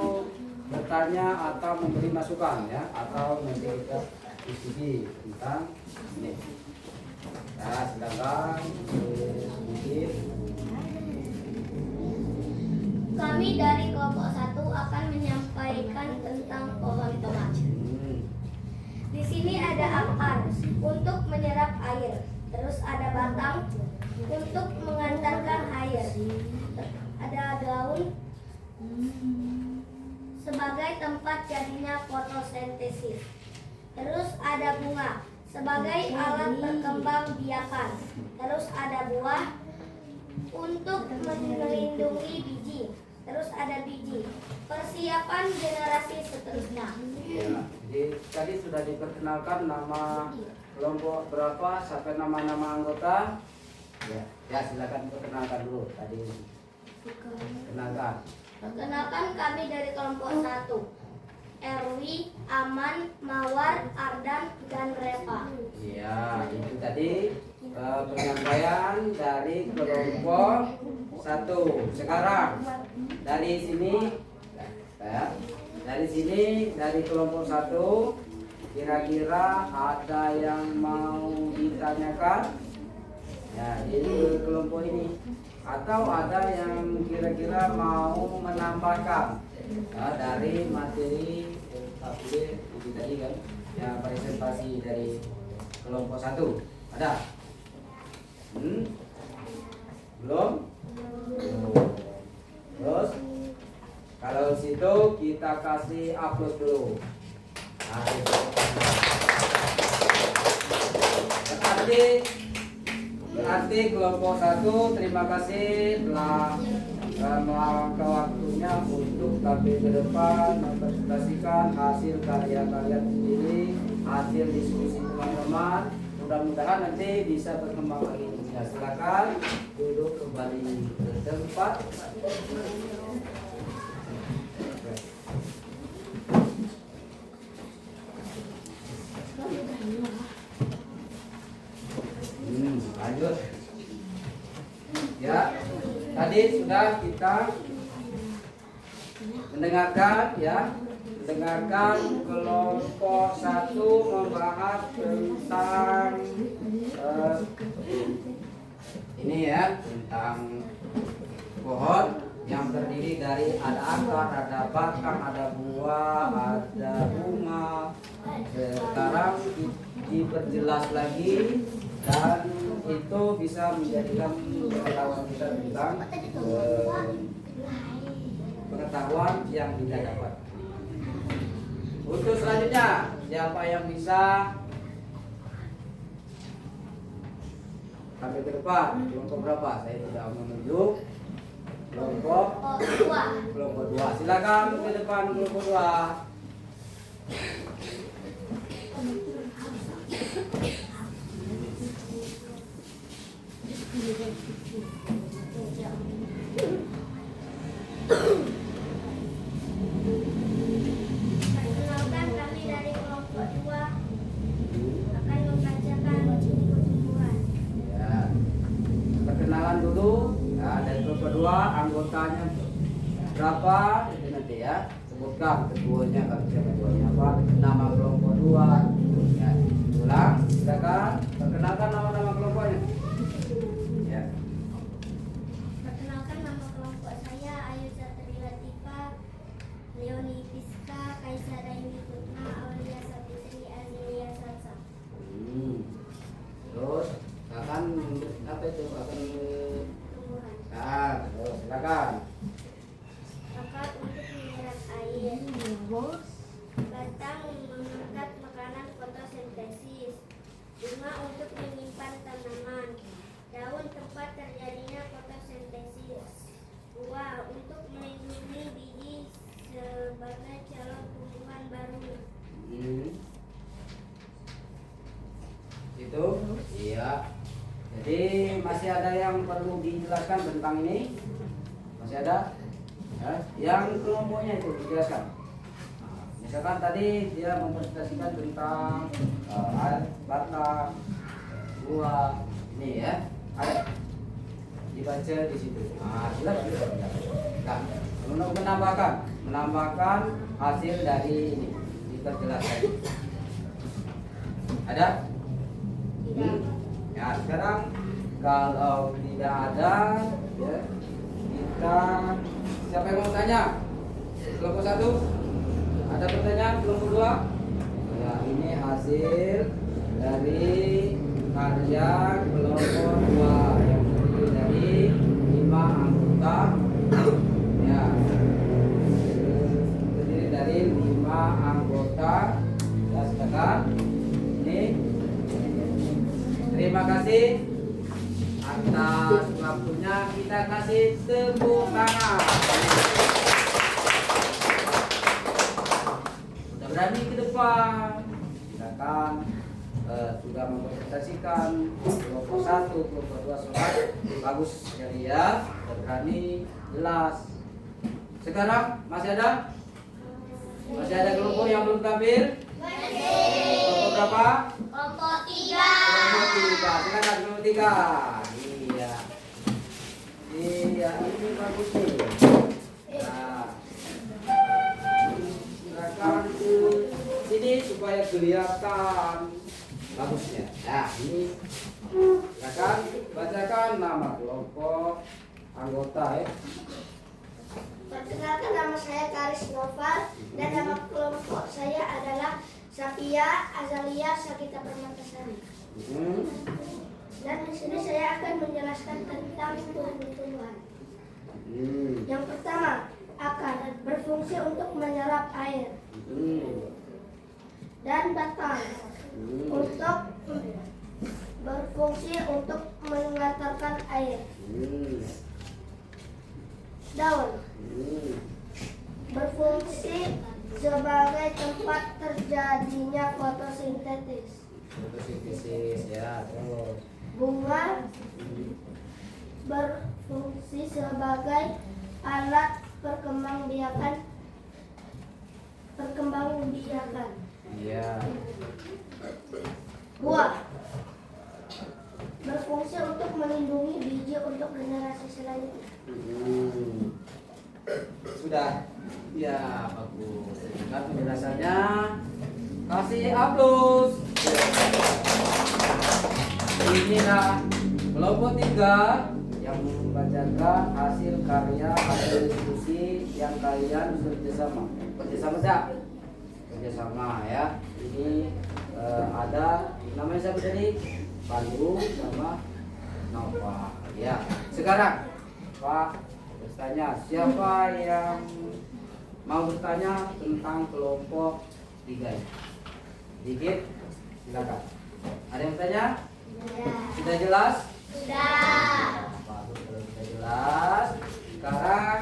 bertanya atau memberi masukan ya, atau nanti kita diskusi tentang ini. Nah, silakan mungkin. Kami dari kelompok 1 akan menyampaikan tentang pohon tomat. Di sini ada akar untuk menyerap air, terus ada batang untuk mengantarkan air, ada daun sebagai tempat jadinya fotosintesis, terus ada bunga sebagai alat berkembang biakan, terus ada buah untuk melindungi biji, terus ada biji persiapan generasi seterusnya. Ya, jadi tadi sudah diperkenalkan nama kelompok berapa sampai nama-nama anggota. Ya, silakan perkenalkan dulu tadi. Kenalkan. Perkenalkan kami dari kelompok 1. Erwi, Aman, Mawar, Ardan, dan Reva. Ya, itu tadi penyampaian dari kelompok 1. Sekarang dari sini ya, dari kelompok 1 kira-kira ada yang mau ditanyakan ya di kelompok ini, atau ada yang kira-kira mau menambahkan dari materi tablet ini tadi kan ya, presentasi dari kelompok 1 ada? Belum? Terus kalau situ kita kasih upload dulu. Nah, berarti kelompok 1 terima kasih telah meluangkan waktunya untuk tampil ke depan mempresentasikan hasil karya-karya sendiri, hasil diskusi teman-teman. Mudah-mudahan nanti bisa berkembang lagi. Ya, silakan duduk kembali ke tempat. Lanjut. Ya, tadi sudah kita mendengarkan kelompok 1 membahas tentang ini ya, tentang pohon yang terdiri dari ada akar, ada batang, ada buah, ada bunga. Sekarang diperjelas lagi dan itu bisa menjadikan pengetahuan kita tentang pengetahuan yang kita dapat. Untuk selanjutnya, siapa yang bisa sampai ke depan? Kelompok berapa? Saya tidak menunjuk. Kelompok 2. Silakan ke depan kelompok 2. Perkenalkan, kami dari kelompok 2 akan membacakan tumbuh-tumbuhan. Ya. Perkenalan dulu. Nah, dari kelompok 2 anggotanya berapa? Itu nanti ya. Sebutkan ketuanya, kalau siapa ketuanya apa, nama kelompok 2. Ya. Ulang, silakan. Perkenalkan nama-nama kelompoknya. Ya. Perkenalkan, nama kelompok saya Ayu Satri Latifah, Leoni Fiska, Kaisar Raini Putna, Aulia Sapitri, Azilia Salsa. Terus akan apa itu? Akan Tumbuhan. terus silakan. Bakat untuk menyerap air. Batang mengangkat makanan fotosintesis. Bunga untuk menyimpan tanaman. Daun tempat terjadinya fotosintesis. Buah untuk melindungi biji sebagai calon tumbuhan baru. Itu iya. Jadi masih ada yang perlu dijelaskan tentang ini? Masih ada? Yang kelompoknya itu dijelaskan. Nah, misalkan tadi dia mempresentasikan tentang air, batang, buah, ini ya. Ada dibaca di situ. Nah, silakan. Nah, untuk menambahkan hasil dari ini diperjelaskan. Ada? Ya, sekarang kalau tidak ada, ya, kita siapa yang mau tanya? Kelompok 1? Ada pertanyaan? Kelompok 2? Ya, ini hasil dari karya kelompok 2 yang terdiri dari 5 anggota. Ya, terdiri dari 5 anggota. Ya, silakan. Ini. Terima kasih atas waktunya, kita kasih tepuk tangan. Sudah berani ke depan. Silakan sudah mempresentasikan kelompok 1, kelompok 2 sobat. Bagus sekali ya, sudah berani, jelas. Sekarang masih ada? Masih ada kelompok yang belum tampil? Kelompok berapa? Kelompok 3. Kelompok 3, silakan kelompok 3. Iya. Iya, ini bagus nih. Nah, silakan ke sini supaya kelihatan bagusnya. Nah, ini silakan bacakan nama kelompok anggota ya. Perkenalkan, nama saya Karis Noval dan nama kelompok saya adalah Safia Azalia Sakita Permatasari. Dan di sini saya akan menjelaskan tentang tumbuh-tumbuhan. Yang pertama, akar berfungsi untuk menyerap air. Dan batang untuk berfungsi untuk mengantarkan air. Daun berfungsi sebagai tempat terjadinya fotosintesis. Fotosintesis ya, terus. Bunga berfungsi sebagai alat perkembangbiakan. Iya. Buah berfungsi untuk melindungi biji untuk generasi selanjutnya. Sudah. Ya, bagus. Nah, penjelasannya kasih aplaus. Inilah kelompok 3 yang membacakan hasil karya hasil diskusi yang kalian bekerjasama. Kerjasama ya. Ini ada namanya siapa tadi? Pandu sama Nova. Ya. Sekarang Pak bertanya, siapa yang mau bertanya tentang kelompok 3 ini? Dikit, silakan. Ada yang bertanya? Sudah jelas? Sudah. Bagus, kalau sudah jelas. Sekarang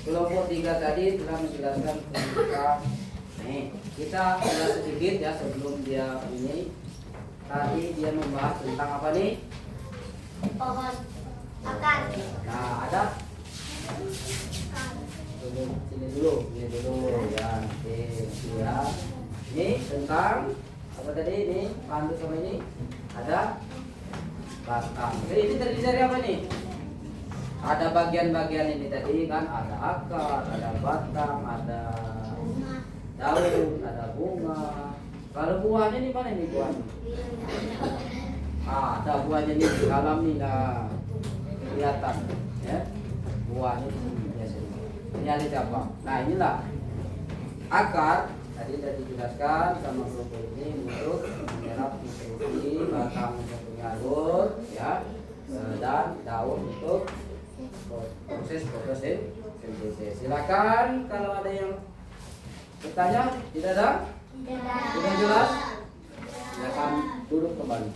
kelompok 3 tadi telah menjelaskan tentang nih. Kita jelas sedikit ya sebelum dia ini. Tadi dia membahas tentang apa nih? pohon akar. Nah, ada sini dulu ya. Oke, ya. Ini tentang apa tadi ini? Pandu sama ini ada batang. Jadi ini terdiri dari apa nih? Ada bagian-bagian ini tadi kan, ada akar, ada batang, ada daun, ada bunga. Kalau buahnya nih mana nih buahnya? Ada buahnya nih di dalam nih, nah kelihatan ya. Buahnya di sini biasanya. Ini ada siapa? Nah inilah akar. Tadi sudah dijelaskan sama kelompok ini untuk menyerap nutrisi, batang untuk penyalur, ya, dan daun untuk proses fotosintesis. Silakan kalau ada yang bertanya, tidak ada? Sudah jelas? Silakan duduk kembali.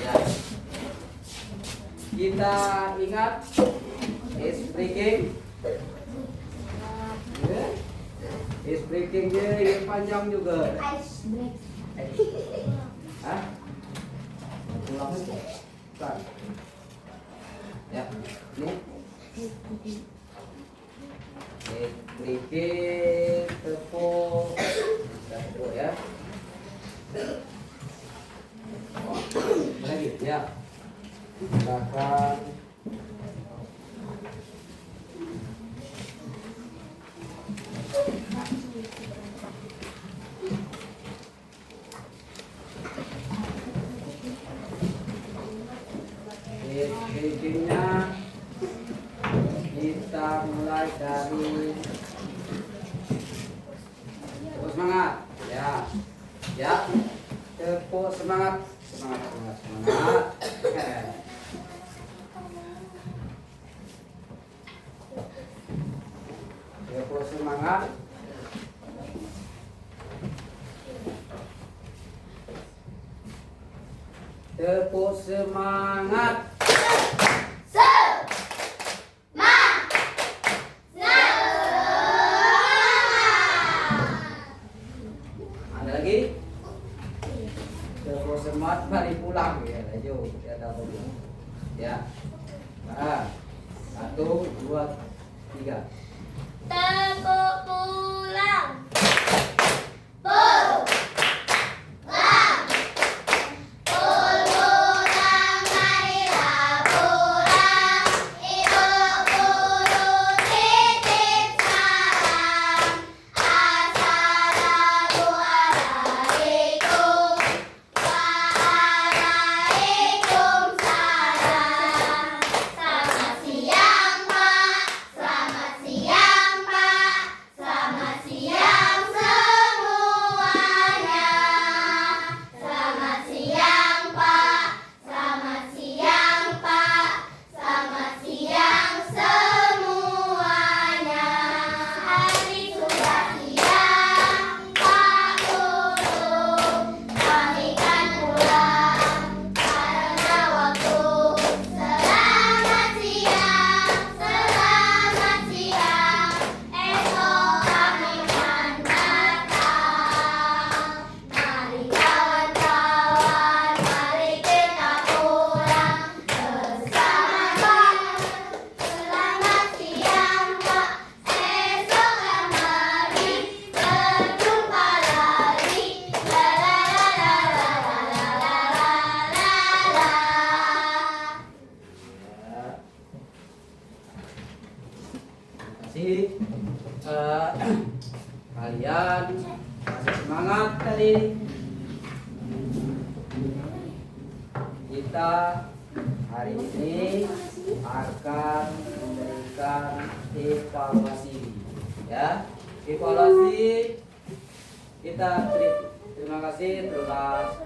Ya. Kita ingat is breaking. Is breaking dia yang panjang juga. Ice break. Hah? Ulang itu. Bukan. Ya, ini. Is breaking tepuk ya. Lagi ya. Silakan. Bikinnya kita mulai dari tepuk semangat ya tepuk semangat tepuk semangat. Tepuk semangat. Ada lagi? Tepuk semangat mari pulang ya. Ayo, ya dapat ya. Nah, 1, 2, 3. Tepuk pulang. Kalian masih semangat tadi. Kita hari ini akan memberikan evaluasi ya. Evaluasi kita terima kasih telah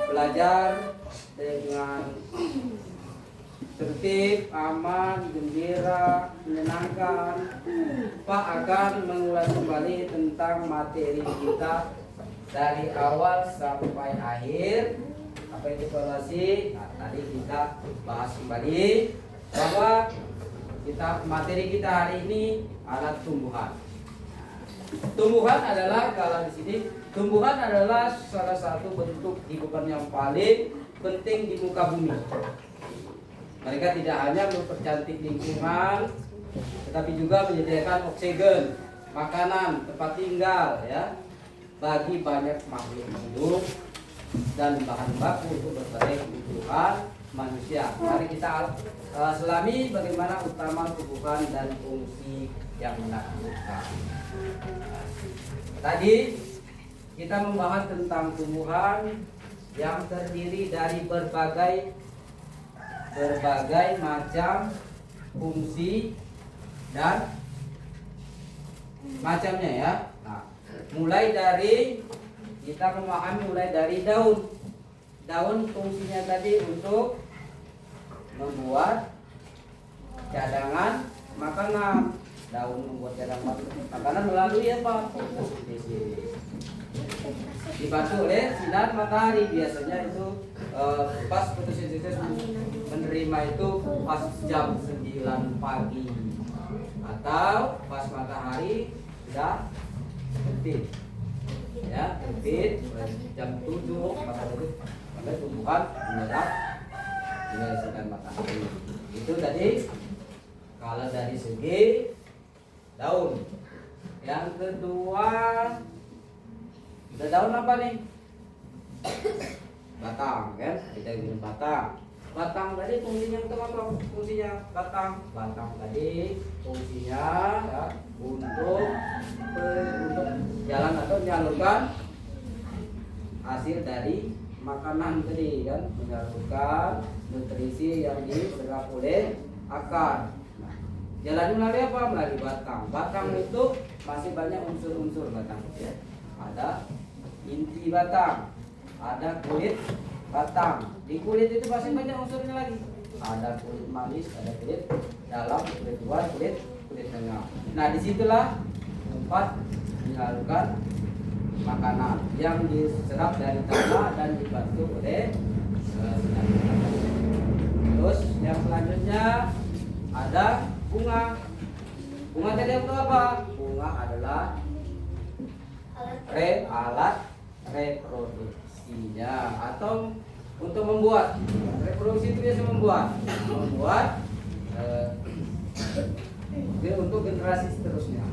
belajar dengan tertib, aman, gembira, menyenangkan. Pak akan mengulas kembali tentang materi kita dari awal sampai akhir. Apa itu evaluasi? Nah, tadi kita bahas kembali bahwa materi kita hari ini alat tumbuhan. Nah, tumbuhan adalah, kalau di sini tumbuhan adalah salah satu bentuk kehidupan yang paling penting di muka bumi. Mereka tidak hanya mempercantik lingkungan, tetapi juga menyediakan oksigen, makanan, tempat tinggal, ya, bagi banyak makhluk hidup dan bahan baku untuk berbagai kebutuhan manusia. Mari kita selami bagaimana utama tumbuhan dan fungsi yang menakutkan. Tadi kita membahas tentang tumbuhan yang terdiri dari berbagai macam fungsi dan macamnya, ya. Nah, mulai dari kita memahami mulai dari daun. Daun fungsinya tadi untuk membuat cadangan makanan. Daun membuat cadangan makanan melalui apa? Fotosintesis. Dibantu oleh sinar matahari. Biasanya itu pas fotosintesis menerima itu pas jam 9 pagi atau pas matahari sudah terbit, ya, terbit jam 7 matahari sampai tumbuhan menyerap sinar matahari. Itu tadi kalau dari segi daun. Yang kedua, daun apa nih? Batang, kan? Kita bilang batang. Batang tadi fungsinya untuk apa? Fungsinya batang. Batang tadi fungsinya, ya, untuk jalan atau menyalurkan hasil dari makanan tadi, kan, menyalurkan nutrisi yang diserap oleh akar. Nah, jalannya melalui apa? Melalui batang. Batang itu masih banyak unsur-unsur batang, ya. Ada inti batang, ada kulit batang. Di kulit itu masih banyak unsurnya lagi. Ada kulit manis, ada kulit dalam, kulit luar, kulit tengah. Nah, disitulah tempat menyalurkan makanan yang diserap dari tanah dan dibantu oleh sinar matahari. Terus yang selanjutnya ada bunga. Bunga tadi untuk apa? Bunga adalah alat reproduksinya atau untuk membuat. Reproduksi itu biasa membuat untuk generasi seterusnya.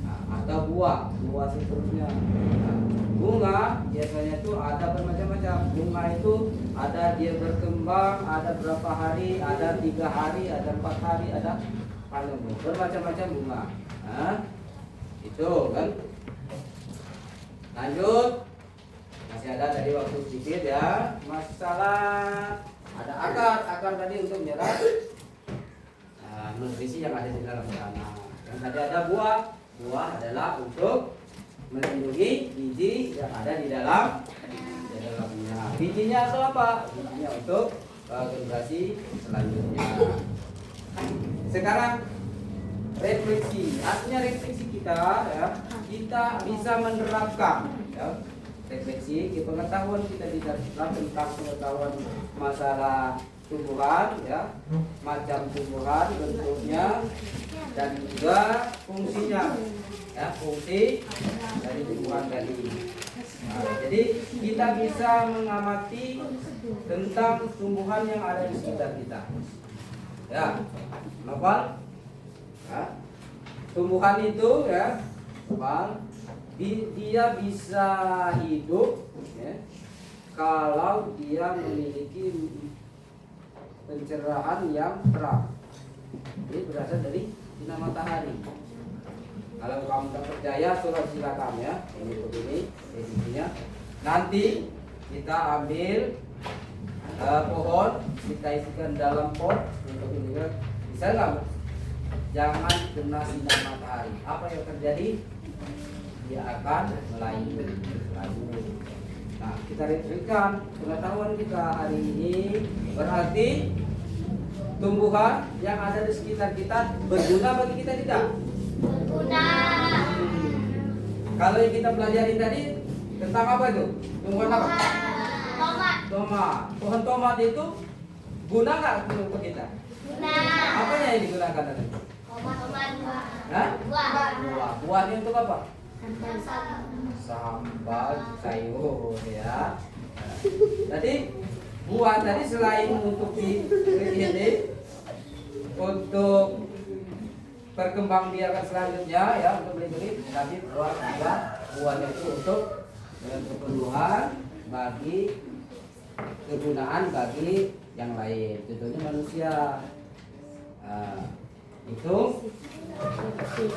Nah, atau buah seterusnya. Nah, bunga biasanya itu ada bermacam-macam. Bunga itu ada dia berkembang, ada berapa hari, ada 3 hari, ada 4 hari, ada paling bermacam-macam bunga. Nah, itu kan. Lanjut, masih ada tadi waktu sedikit, ya, masalah ada akar tadi untuk menyerap nutrisi yang ada di dalam tanah. Yang tadi ada buah adalah untuk melindungi biji yang ada di dalamnya. Bijinya atau apa? Bijinya untuk generasi selanjutnya. Sekarang refleksi, artinya refleksi kita, ya, kita bisa menerapkan, ya, refleksi pengetahuan kita bisa tentang pengetahuan masalah tumbuhan, ya, macam tumbuhan, bentuknya, dan juga fungsinya, ya, fungsi dari tumbuhan tadi. Nah, jadi kita bisa mengamati tentang tumbuhan yang ada di sekitar kita, ya. Kenapa? Ya, tumbuhan itu, ya, dia bisa hidup, ya, kalau dia memiliki pencerahan yang terang. Ini berasal dari sinar matahari. Kalau kamu tak percaya, silakan, ya. Ini begini definisinya. Nanti kita ambil pohon, kita isikan dalam pot untuk ini, bisa nggak? Jangan kena sinar matahari. Apa yang terjadi? Dia akan melayang. Nah, kita refleksikan pengetahuan kita hari ini, berarti tumbuhan yang ada di sekitar kita berguna bagi kita tidak? Berguna. Kalau yang kita pelajari tadi tentang apa itu? Tumbuhan apa? Tomat. Pohon tomat itu guna nggak untuk kita? Guna. Apanya yang digunakan tadi? Hah? Buah. Buah. Buahnya untuk apa? Sambal. Sambal sayur ya. Nah, tadi buah tadi selain untuk ini untuk perkembangbiakan selanjutnya ya untuk beli-beli, tapi buah juga buahnya itu untuk keperluan bagi kegunaan bagi yang lain, contohnya manusia. Nah, itu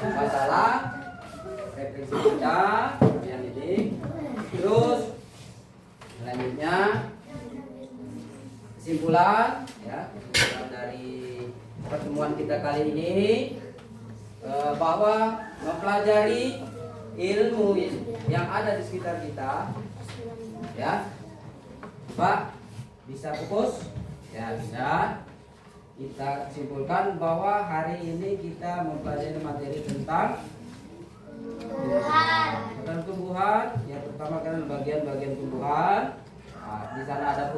masalah refleksi kita yang ini. Terus selanjutnya kesimpulan ya, kesimpulan dari pertemuan kita kali ini bahwa mempelajari ilmu yang ada di sekitar kita ya. Pak bisa fokus ya, bisa. Kita simpulkan bahwa hari ini kita mempelajari materi tentang tumbuhan. Yang pertama kan bagian-bagian tumbuhan. Nah, di sana ada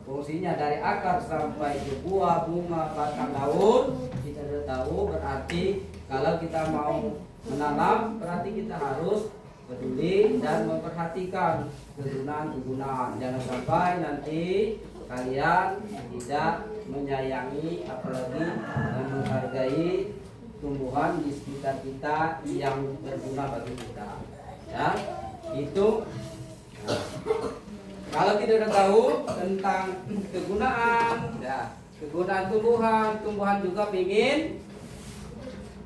fungsinya dari akar sampai ke buah, bunga, batang, daun. Kita sudah tahu, berarti kalau kita mau menanam berarti kita harus peduli dan memperhatikan kegunaan. Jangan sampai nanti kalian tidak menyayangi apalagi menghargai tumbuhan di sekitar kita yang berguna bagi kita ya. Itu kalau tidak udah tahu tentang kegunaan ya, kegunaan tumbuhan juga pingin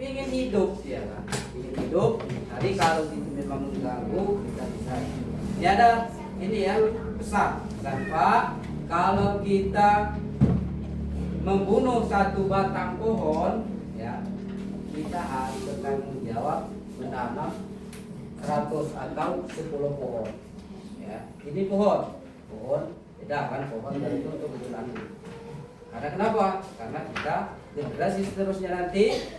hidup ya kan, pingin hidup. Jadi kalau itu memang mengganggu kita bisa ya. Ada ini ya pesan Pak, kalau kita membunuh satu batang pohon ya, kita harus bertanggung jawab menanam 100 atau 10 pohon ya. Ini pohon beda kan, pohon dari itu untuk kegunaan. Karena kenapa? Karena kita generasi seterusnya nanti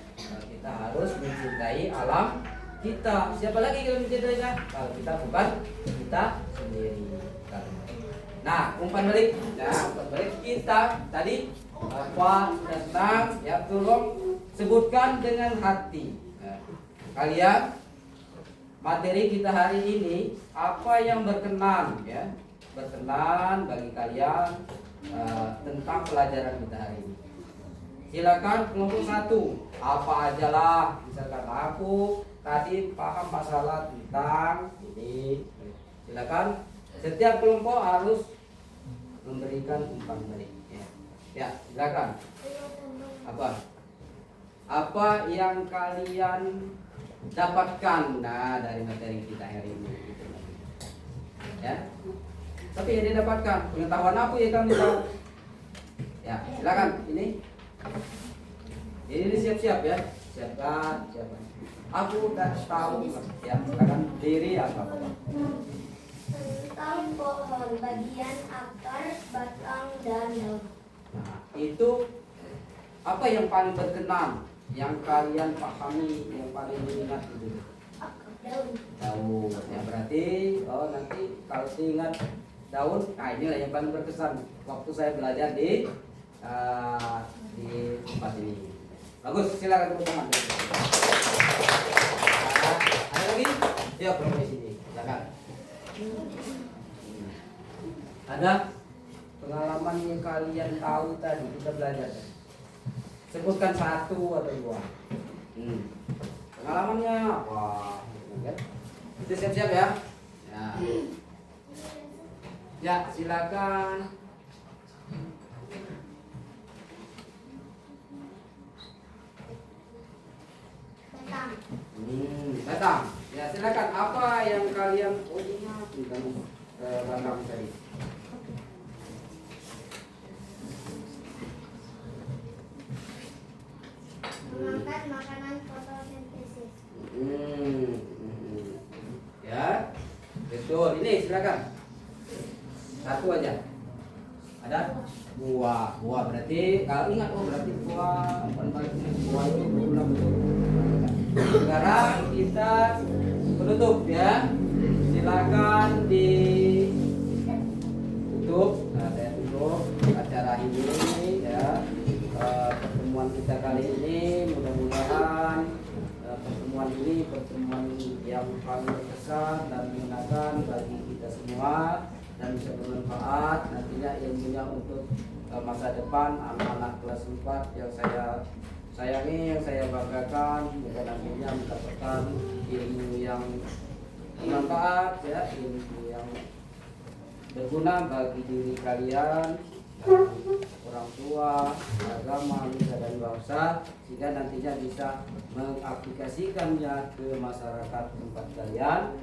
kita harus mencintai alam kita. Siapa lagi yang mencintainya kalau kita bukan kita sendiri. Nah, umpan balik kita tadi apa tentang ya, tolong sebutkan dengan hati. Nah, kalian materi kita hari ini apa yang berkenan ya, berkenan bagi kalian tentang pelajaran kita hari ini. Silakan kelompok 1, apa aja lah, misalkan aku tadi paham masalah tentang ini. Silakan setiap kelompok harus memberikan umpan balik. Ya, silakan. Apa yang kalian dapatkan dari materi kita hari ini? Ya. Tapi yang didapatkan pengetahuan apa ya kami tahu. Ya, silakan ini. Ini siap-siap ya. Siapkan. Aku udah tahu ya, silakan diri apa? Tentang pohon, bagian akar, batang, dan daun. Nah, itu apa yang paling berkenan, yang kalian pahami, yang paling diingat itu? Daun. Ya berarti nanti kalau diingat daun, nah inilah yang paling berkesan waktu saya belajar di tempat ini. Bagus, silakan tepuk tangan. Ada lagi? Ya, di sini. Silakan. Ada pengalaman yang kalian tahu tadi kita belajar? Sebutkan 1 atau 2. Pengalamannya apa? Itu siap-siap ya. Ya, silakan. Batang. Ya, silakan. Apa yang kalian ingat tentang batang tadi? Memakan makanan fotosintesis. Ya, betul. Ini silakan. 1 aja. Ada buah. Berarti kalau ingat berarti buah itu berguna betul. Sekarang kita penutup ya. Silakan ditutup. Nah, saya tutup acara ini ya. Pertemuan kita kali ini pelajaran bagi kita semua dan bisa bermanfaat nantinya ilmunya untuk masa depan anak-anak kelas 4 yang saya sayangi, yang saya banggakan. Semoga nantinya mendapatkan ilmu yang bermanfaat, ya, ilmu yang berguna bagi diri kalian, dan orang tua, agama, nusa dan bangsa, sehingga nantinya bisa mengaplikasikannya ke masyarakat tempat kalian,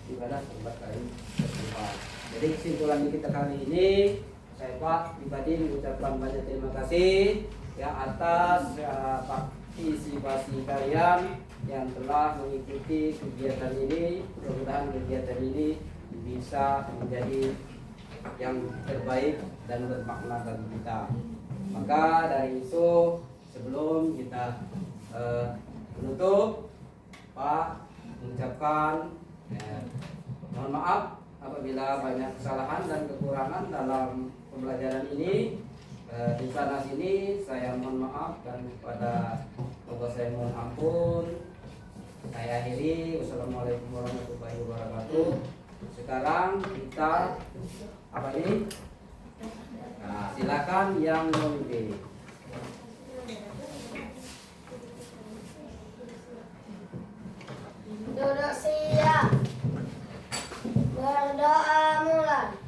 di mana tempat kalian bertempat. Jadi kesimpulan kita kali ini, saya Pak pribadi mengucapkan banyak terima kasih ya atas partisipasi kalian yang telah mengikuti kegiatan ini. Mudah-mudahan kegiatan ini bisa menjadi yang terbaik dan bermakna bagi kita. Maka dari itu sebelum kita menutup, Pak mengucapkan mohon maaf apabila banyak kesalahan dan kekurangan dalam pembelajaran ini. Di sana sini saya mohon maaf, dan kepada Allah saya mohon ampun. Saya akhiri, wassalamualaikum warahmatullahi wabarakatuh. Sekarang kita apa ini? Nah, silakan yang memimpin. Duduk siap. Berdoa mulai.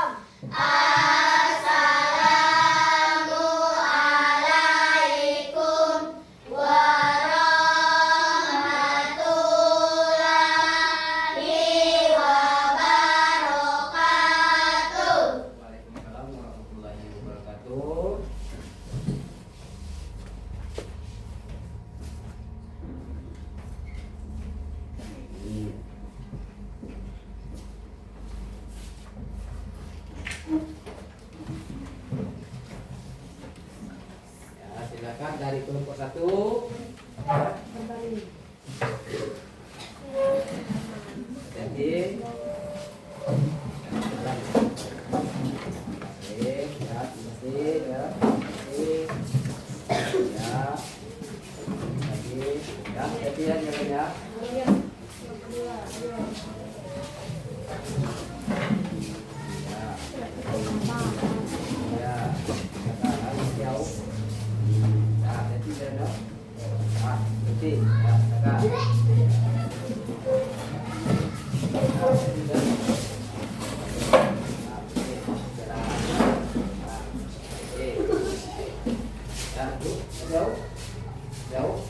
Waalaikumsalam warahmatullahi wabarakatuh. Ya, silakan dari kelompok 1. Jadi jauh, jauh,